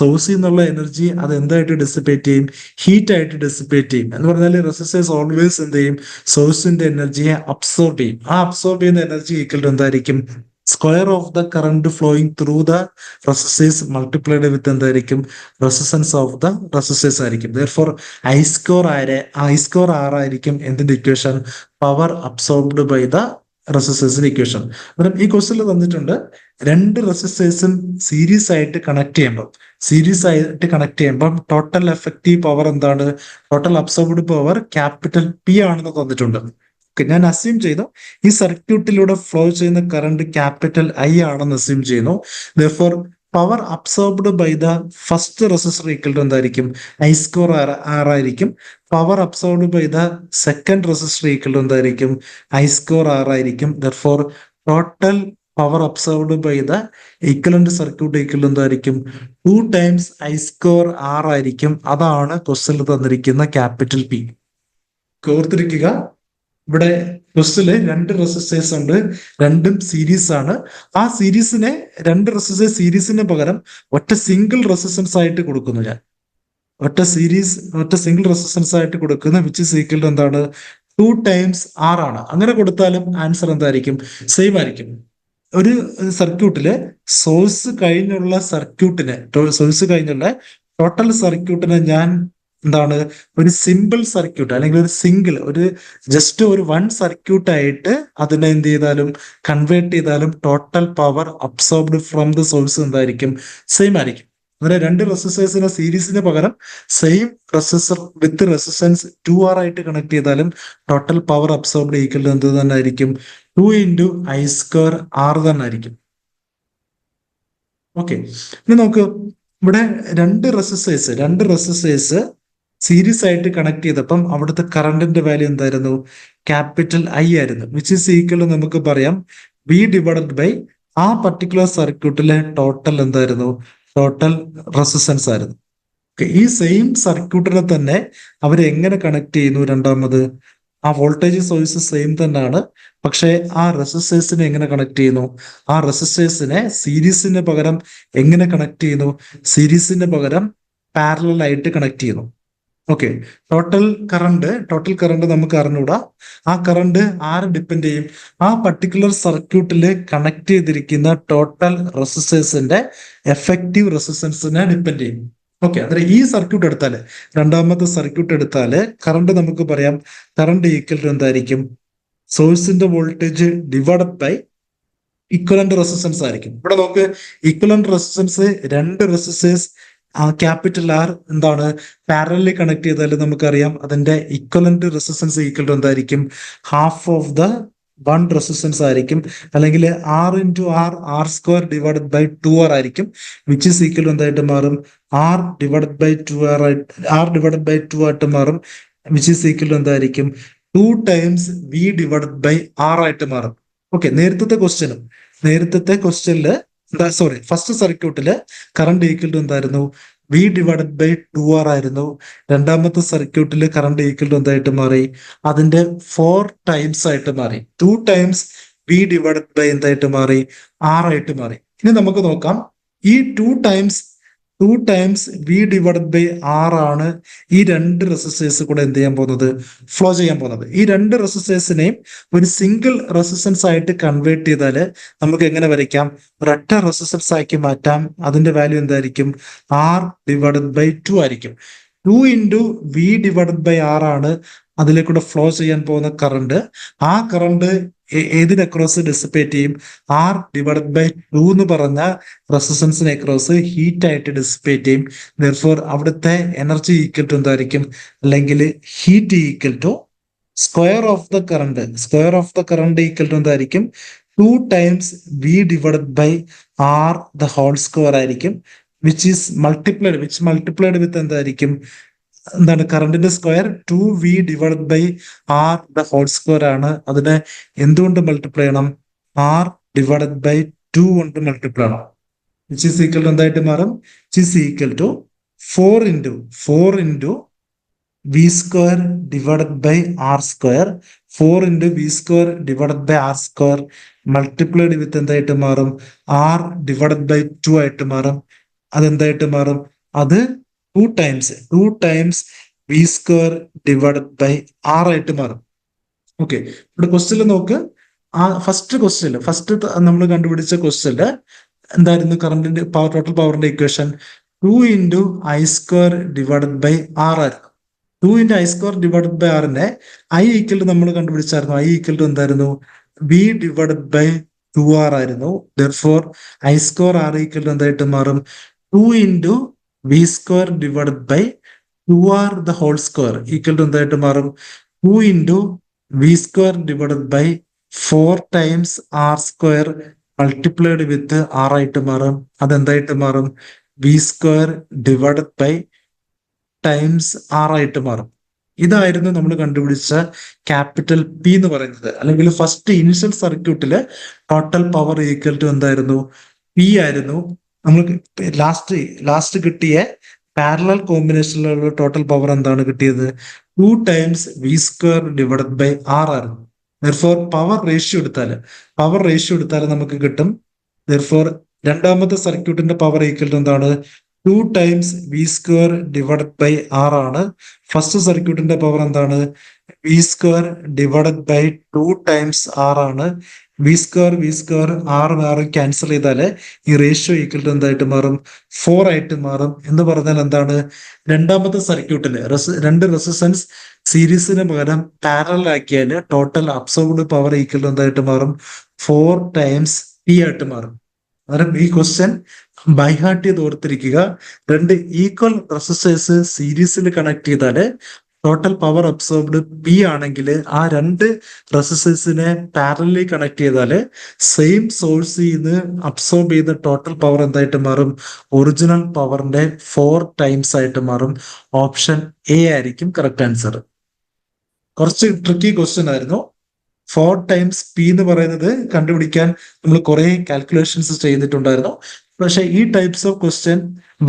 സോഴ്സിൽ നിന്നുള്ള എനർജി അത് എന്തായിട്ട് ഡെസിപ്പേറ്റ് ചെയ്യും? ഹീറ്റ് ആയിട്ട് ഡെസിപ്പേറ്റ് ചെയ്യും. എന്ന് പറഞ്ഞാൽ റെസിസ്റ്റേഴ്സ് ഓൾവേസ് എന്ത് ചെയ്യും? സോഴ്സിന്റെ എനർജിയെ അബ്സോർബ് ചെയ്യും. ആ അബ്സോർബ് ചെയ്യുന്ന എനർജി ഈക്വൽ ടു എന്തായിരിക്കും? Square of the current flowing through the resistors multiplied with എന്തായിരിക്കും? റെസിസ്റ്റൻസ് ഓഫ് ദ റെസിസ്റ്റേഴ്സ് ആയിരിക്കും. ദെർഫോർ I സ്ക്വയർ R ആയിരിക്കും എന്തിന്റെ ഇക്വേഷൻ? പവർ അബ്സോർബ്ഡ് ബൈ ദ റെസിസ്റ്റേഴ്സിന്റെ ഇക്വേഷൻ. അന്നേരം ഈ ക്വസ്റ്റിൽ തന്നിട്ടുണ്ട് രണ്ട് റെസിസ്റ്റേഴ്സും സീരീസ് ആയിട്ട് കണക്ട് ചെയ്യുമ്പോൾ ടോട്ടൽ എഫക്റ്റീവ് പവർ എന്താണ്, total absorbed power capital P ആണെന്ന് തന്നിട്ടുണ്ട്. ഞാൻ അസ്യൂം ചെയ്തു ഈ സർക്യൂട്ടിലൂടെ ഫ്ലോ ചെയ്യുന്ന കറണ്ട് ക്യാപിറ്റൽ ഐ ആണെന്ന് അസ്യൂം ചെയ്യുന്നു. Therefore power absorbed by the first resistor equal to എന്തായിരിക്കും, ഐ സ്ക്വയർ ആർ ആയിരിക്കും. Power absorbed by the second resistor equal to എന്തായിരിക്കും, ഐ സ്ക്വയർ ആർ ആയിരിക്കും. Therefore total power absorbed by the equivalent circuit equal to എന്തായിരിക്കും, 2 times I square R ആയിരിക്കും. അതാണ് ക്വസ്റ്റ്യനിൽ തന്നിരിക്കുന്ന capital P. ഓർത്തിരിക്കുക, ഇവിടെ ക്വസ്റ്റില് രണ്ട് റെസിസ്റ്റേഴ്സ് ഉണ്ട്, രണ്ടും സീരീസ് ആണ്. ആ സീരീസിനെ രണ്ട് റെസിസ്റ്റേഴ്സ് സീരീസിന് പകരം ഒറ്റ സിംഗിൾ റെസിസ്റ്റൻസ് ആയിട്ട് കൊടുക്കുന്നു. ഞാൻ ഒറ്റ സിംഗിൾ റെസിസ്റ്റൻസ് ആയിട്ട് കൊടുക്കുന്ന വിച്ച് ഈസ് ഈക്വൽ ടു എന്താണ്, 2 ടൈംസ് ആർ ആണ്. അങ്ങനെ കൊടുത്താലും ആൻസർ എന്തായിരിക്കും, സെയിം ആയിരിക്കും. ഒരു സർക്യൂട്ടില് സോഴ്സ് കഴിഞ്ഞുള്ള ടോട്ടൽ സർക്യൂട്ടിനെ ഞാൻ എന്താണ്, ഒരു സിമ്പിൾ സർക്യൂട്ട് അല്ലെങ്കിൽ ഒരു ജസ്റ്റ് ഒരു വൺ സർക്യൂട്ട് ആയിട്ട് അതിനെ എന്ത് ചെയ്താലും കൺവേർട്ട് ചെയ്താലും total power absorbed from the source എന്തായിരിക്കും, സെയിം ആയിരിക്കും. അങ്ങനെ രണ്ട് റെസിസ്റ്റേഴ്സിനെ സീരീസിന് പകരം സെയിം റെസിസ്റ്റർ വിത്ത് റെസിസ്റ്റൻസ് 2R ആയിട്ട് കണക്ട് ചെയ്താലും ടോട്ടൽ പവർ അബ്സോർബ്ഡ് ഈക്വൽ എന്ത് തന്നെ ആയിരിക്കും, 2 ഇൻറ്റു ഐ സ്ക്വയർ ആർ തന്നെ ആയിരിക്കും. ഓക്കെ, ഇനി നോക്ക്, ഇവിടെ രണ്ട് റെസിസ്റ്റേഴ്സ് സീരീസ് ആയിട്ട് കണക്ട് ചെയ്തപ്പം അവിടുത്തെ കറണ്ടിന്റെ വാല്യൂ എന്തായിരുന്നു, ക്യാപിറ്റൽ ഐ ആയിരുന്നു. വിച്ച് ഈസ് ഈക്വൽ നമുക്ക് പറയാം വി ഡിവൈഡഡ് ബൈ ആ പർട്ടിക്കുലർ സർക്യൂട്ടിലെ ടോട്ടൽ എന്തായിരുന്നു, ടോട്ടൽ റെസിസ്റ്റൻസ് ആയിരുന്നു. ഈ സെയിം സർക്യൂട്ടിനെ തന്നെ അവർ എങ്ങനെ കണക്ട് ചെയ്യുന്നു, രണ്ടാമത് ആ വോൾട്ടേജ് സോഴ്സ് സെയിം തന്നെയാണ്, പക്ഷെ ആ റെസിസ്റ്റേഴ്സിനെ എങ്ങനെ കണക്ട് ചെയ്യുന്നു, ആ റെസിസ്റ്റേഴ്സിനെ സീരീസിന് പകരം എങ്ങനെ കണക്ട് ചെയ്യുന്നു, സീരീസിന് പകരം പാരലൽ ആയിട്ട് കണക്ട് ചെയ്യുന്നു. ഓക്കെ, ടോട്ടൽ കറണ്ട് നമുക്ക് അറിഞ്ഞൂടാ. ആ കറണ്ട് ആര് ഡിപ്പെൻഡ് ചെയ്യും, ആ പർട്ടിക്കുലർ സർക്യൂട്ടിൽ കണക്ട് ചെയ്തിരിക്കുന്ന ടോട്ടൽ റെസിസ്റ്റേഴ്സിന്റെ എഫക്റ്റീവ് റെസിസ്റ്റൻസിനെ ഡിപ്പെൻഡ് ചെയ്യും. ഓക്കെ, അന്നേരം ഈ സർക്യൂട്ട് എടുത്താല്, രണ്ടാമത്തെ സർക്യൂട്ട് എടുത്താല് കറണ്ട് നമുക്ക് പറയാം, കറണ്ട് ഈക്വൽ ടു എന്തായിരിക്കും, സോഴ്സിന്റെ voltage divided by equivalent resistance ആയിരിക്കും. ഇവിടെ നമുക്ക് ഇക്വലന്റ് റെസിസ്റ്റൻസ് രണ്ട് റെസിസ്റ്റേഴ്സ് ക്യാപിറ്റൽ ആർ എന്താണ് പാരലലി കണക്ട് ചെയ്താൽ നമുക്കറിയാം അതിന്റെ ഇക്വലന്റ് റെസിസ്റ്റൻസ് ഈക്വൽ ടു എന്തായിരിക്കും, half of the one resistance ആയിരിക്കും, അല്ലെങ്കിൽ R into R square divided by 2R ആയിരിക്കും. വിച്ച് ഈസ് ഈക്വൽ എന്തായിട്ട് മാറും, ആർ ഡിവൈഡഡ് ബൈ 2 ആയിട്ട് മാറും. വിച്ച് ഈസ് ഈക്വൽ എന്തായിരിക്കും, 2 times V divided by R ആയിട്ട് മാറും. ഓക്കെ, നേരത്തെ ക്വസ്റ്റ്യനില് ഫസ്റ്റ് സർക്യൂട്ടില് കറണ്ട് ഈക്വൽ ടു എന്തായിരുന്നു, വി ഡിവൈഡഡ് ബൈ 2R ആയിരുന്നു. രണ്ടാമത്തെ സർക്യൂട്ടില് കറണ്ട് ഈക്വൽ ടു എന്തായിട്ട് മാറി, അതിന്റെ 4 ടൈംസ് ആയിട്ട് മാറി. 2 ടൈംസ് വി ഡിവൈഡഡ് ബൈ എന്തായിട്ട് മാറി, ആർ ആയിട്ട് മാറി. ഇനി നമുക്ക് നോക്കാം, ഈ 2 times V divided by R ആണ് ഈ രണ്ട് റെസിസ്റ്റേഴ്സ് കൂടെ എന്ത് ചെയ്യാൻ പോകുന്നത്, ഫ്ലോ ചെയ്യാൻ പോകുന്നത്. ഈ രണ്ട് റെസിസ്റ്റേഴ്സിനെയും ഒരു സിംഗിൾ റെസിസ്റ്റൻസ് ആയിട്ട് കൺവേർട്ട് ചെയ്താൽ നമുക്ക് എങ്ങനെ വരയ്ക്കാം, ഒരൊറ്റ റെസിസ്റ്റൻസ് ആക്കി മാറ്റാം. അതിന്റെ വാല്യൂ എന്തായിരിക്കും, ആർ ഡിവൈഡഡ് ബൈ 2 ആയിരിക്കും. 2 into V divided by R ആണ് അതിലേക്കൂടെ ഫ്ലോ ചെയ്യാൻ പോകുന്ന കറണ്ട്. ആ കറണ്ട് ഏതിന് അക്രോസ് ഡിസിപ്പേറ്റ് ചെയ്യും, ആർ ഡിവൈഡഡ് ബൈ 2 എന്ന് പറഞ്ഞ റെസിസ്റ്റൻസിന് അക്രോസ് ഹീറ്റ് ആയിട്ട് ഡിസിപ്പേറ്റ് ചെയ്യും. ദെർഫോർ അവിടുത്തെ എനർജി ഈക്വൽ ടു എന്തായിരിക്കും, അല്ലെങ്കിൽ heat equal to square of the current equal to എന്തായിരിക്കും, 2 times V divided by R the whole square ആയിരിക്കും. വിച്ച് മൾട്ടിപ്ലൈഡ് വിത്ത് എന്തായിരിക്കും, എന്താണ് കറണ്ടിന്റെ square 2V divide by R the whole square ആണ്. അതിനെ എന്തുകൊണ്ട് മൾട്ടിപ്ലൈ ചെയ്യണം, ആർ ഡിവൈഡ് ബൈ 2 കൊണ്ട് മൾട്ടിപ്ലൈ ചെയ്യണം. വിച്ച് ഈസ് ഈക്വൽ ടു എന്തായിട്ട് മാറും, which is equal to 4 into V square divide by R square. 4 into V square divide by R square multiplied with എന്തായിട്ട് മാറും, ആർ ഡിവൈഡ് ബൈ 2 ആയിട്ട് മാറും. അതെന്തായിട്ട് മാറും, അത് 2 times V square divided by R ആയിട്ട് മാറും. ഓക്കെ, ഇവിടെ ക്വസ്റ്റ്യനിൽ നോക്ക്, ആ ഫസ്റ്റ് നമ്മൾ കണ്ടുപിടിച്ച ക്വസ്റ്റ്യനില് എന്തായിരുന്നു കറണ്ടിന്റെ ടോട്ടൽ പവറിന്റെ equation, 2 into I square divided by R ആയിരുന്നു. 2 into I square divided by ആറിന്റെ ഐ ഈക്വൽ ടു നമ്മൾ കണ്ടുപിടിച്ചായിരുന്നു. ഐ ഈക്വൽ ടു എന്തായിരുന്നു, വി ഡിവൈഡഡ് ബൈ 2R ആയിരുന്നു. Therefore I square R equal to എന്തായിട്ട് മാറും? 2 into V square divided by 2R the whole square equal to എന്തായിട്ട് മാറും? 2 into V square divided by 4 times R square multiplied with R ആയിട്ട് മാറും. അതെന്തായിട്ട് മാറും? V square divided by times R ആയിട്ട് മാറും. ഇതായിരുന്നു നമ്മൾ കണ്ടുപിടിച്ച ക്യാപിറ്റൽ പി എന്ന് പറയുന്നത്. അല്ലെങ്കിൽ ഫസ്റ്റ് ഇനിഷ്യൽ സർക്യൂട്ടില് ടോട്ടൽ പവർ ഈക്വൽ ടു എന്തായിരുന്നു? പി ആയിരുന്നു. നമ്മൾ ലാസ്റ്റ് കിട്ടിയ പാരലൽ കോമ്പിനേഷനിലുള്ള ടോട്ടൽ പവർ എന്താണ് കിട്ടിയത്? 2 times V square divided by R ആയിരുന്നു. ദർഫോർ പവർ റേഷ്യോ എടുത്താൽ നമുക്ക് കിട്ടും. ദർഫോർ രണ്ടാമത്തെ സർക്യൂട്ടിന്റെ പവർ ഈക്വൽ ടു എന്താണ്? 2 times V square divided by R ആണ്. ഫസ്റ്റ് സർക്യൂട്ടിന്റെ പവർ എന്താണ്? V square divided by 2 times R ആണ്. വി സ്ക്വയർ ആറ് ക്യാൻസൽ ചെയ്താല് ഈ റേഷ്യോ ഈക്വൽ ടു എന്തായിട്ട് മാറും? 4 ആയിട്ട് മാറും. എന്ന് പറഞ്ഞാൽ എന്താണ്? രണ്ടാമത്തെ സർക്യൂട്ടില് രണ്ട് റെസിസ്റ്റൻസ് സീരീസിന് പകരം പാരലൽ ആക്കിയാല് total absorbed power equal to എന്തായിട്ട് മാറും? 4 ടൈംസ് പി ആയിട്ട് മാറും. അന്നേരം ഈ ക്വസ്റ്റ്യൻ ബൈഹാർട്ട് ചെയ്ത് ഓർത്തിരിക്കുക. രണ്ട് ഈക്വൽ റെസിസ്റ്റേഴ്സ് സീരീസിൽ കണക്ട് ചെയ്താല് ടോട്ടൽ പവർ അബ്സോർബ്ഡ് പി ആണെങ്കിൽ ആ രണ്ട് റെസിസ്റ്റേഴ്സിനെ പാരലി കണക്ട് ചെയ്താല് സെയിം സോഴ്സിൽ നിന്ന് അബ്സോർബ് ചെയ്ത ടോട്ടൽ പവർ എന്തായിട്ട് മാറും? ഒറിജിനൽ പവറിന്റെ 4 ടൈംസ് ആയിട്ട് മാറും. ഓപ്ഷൻ എ ആയിരിക്കും കറക്റ്റ് ആൻസർ. കുറച്ച് ട്രിക്കി ക്വസ്റ്റ്യൻ ആയിരുന്നു. 4 ടൈംസ് പി എന്ന് പറയുന്നത് കണ്ടുപിടിക്കാൻ നമ്മൾ കുറെ കാൽക്കുലേഷൻസ് ചെയ്തിട്ടുണ്ടായിരുന്നു. പക്ഷെ ഈ ടൈപ്സ് ഓഫ് ക്വസ്റ്റ്യൻ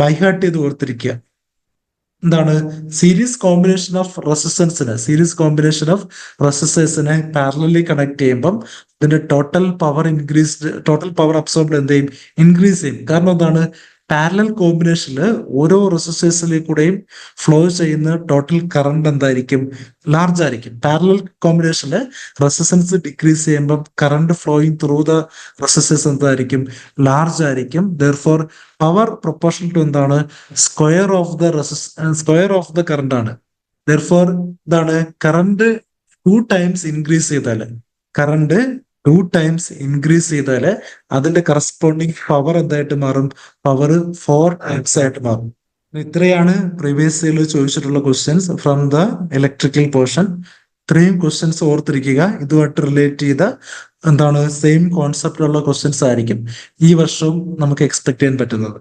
ബൈഹാർട്ട് ചെയ്ത് ഓർത്തിരിക്കുക. എന്താണ്? സീരീസ് കോമ്പിനേഷൻ ഓഫ് റെസിസ്റ്റേഴ്സിനെ പാരലലി കണക്ട് ചെയ്യുമ്പം ഇതിന്റെ ടോട്ടൽ പവർ അബ്സോർബ്ഡ് എന്ത് ചെയ്യും? ഇൻക്രീസ് ചെയ്യും. കാരണം എന്താണ്? പാരലൽ കോമ്പിനേഷനിൽ ഓരോ റെസിസ്റ്റേഴ്സിലേക്കൂടെയും ഫ്ലോ ചെയ്യുന്ന ടോട്ടൽ കറണ്ട് എന്തായിരിക്കും? ലാർജ് ആയിരിക്കും. പാരലൽ കോമ്പിനേഷനിൽ റെസിസ്റ്റൻസ് ഡിക്രീസ് ചെയ്യുമ്പോൾ current flowing through the resistors എന്തായിരിക്കും? ലാർജ് ആയിരിക്കും. ദെർഫോർ പവർ പ്രൊപ്പോർഷണൽ ടു എന്താണ്? സ്ക്വയർ ഓഫ് ദ കറണ്ട് ആണ്. ദെർഫോർ ഇതാണ് കറണ്ട് 2 ടൈംസ് ഇൻക്രീസ് ചെയ്താല് അതിന്റെ കറസ്പോണ്ടിങ് പവർ എന്തായിട്ട് മാറും? പവർ 4 ടൈംസ് ആയിട്ട് മാറും. ഇത്രയാണ് പ്രീവിയസ് ഇയറിൽ ചോദിച്ചിട്ടുള്ള questions from the electrical portion. ഇത്രയും ക്വസ്റ്റ്യൻസ് ഓർത്തിരിക്കുക. ഇതുമായിട്ട് റിലേറ്റ് ചെയ്ത എന്താണ് സെയിം കോൺസെപ്റ്റ് ഉള്ള ക്വസ്റ്റ്യൻസ് ആയിരിക്കും ഈ വർഷവും നമുക്ക് എക്സ്പെക്ട് ചെയ്യാൻ പറ്റുന്നത്.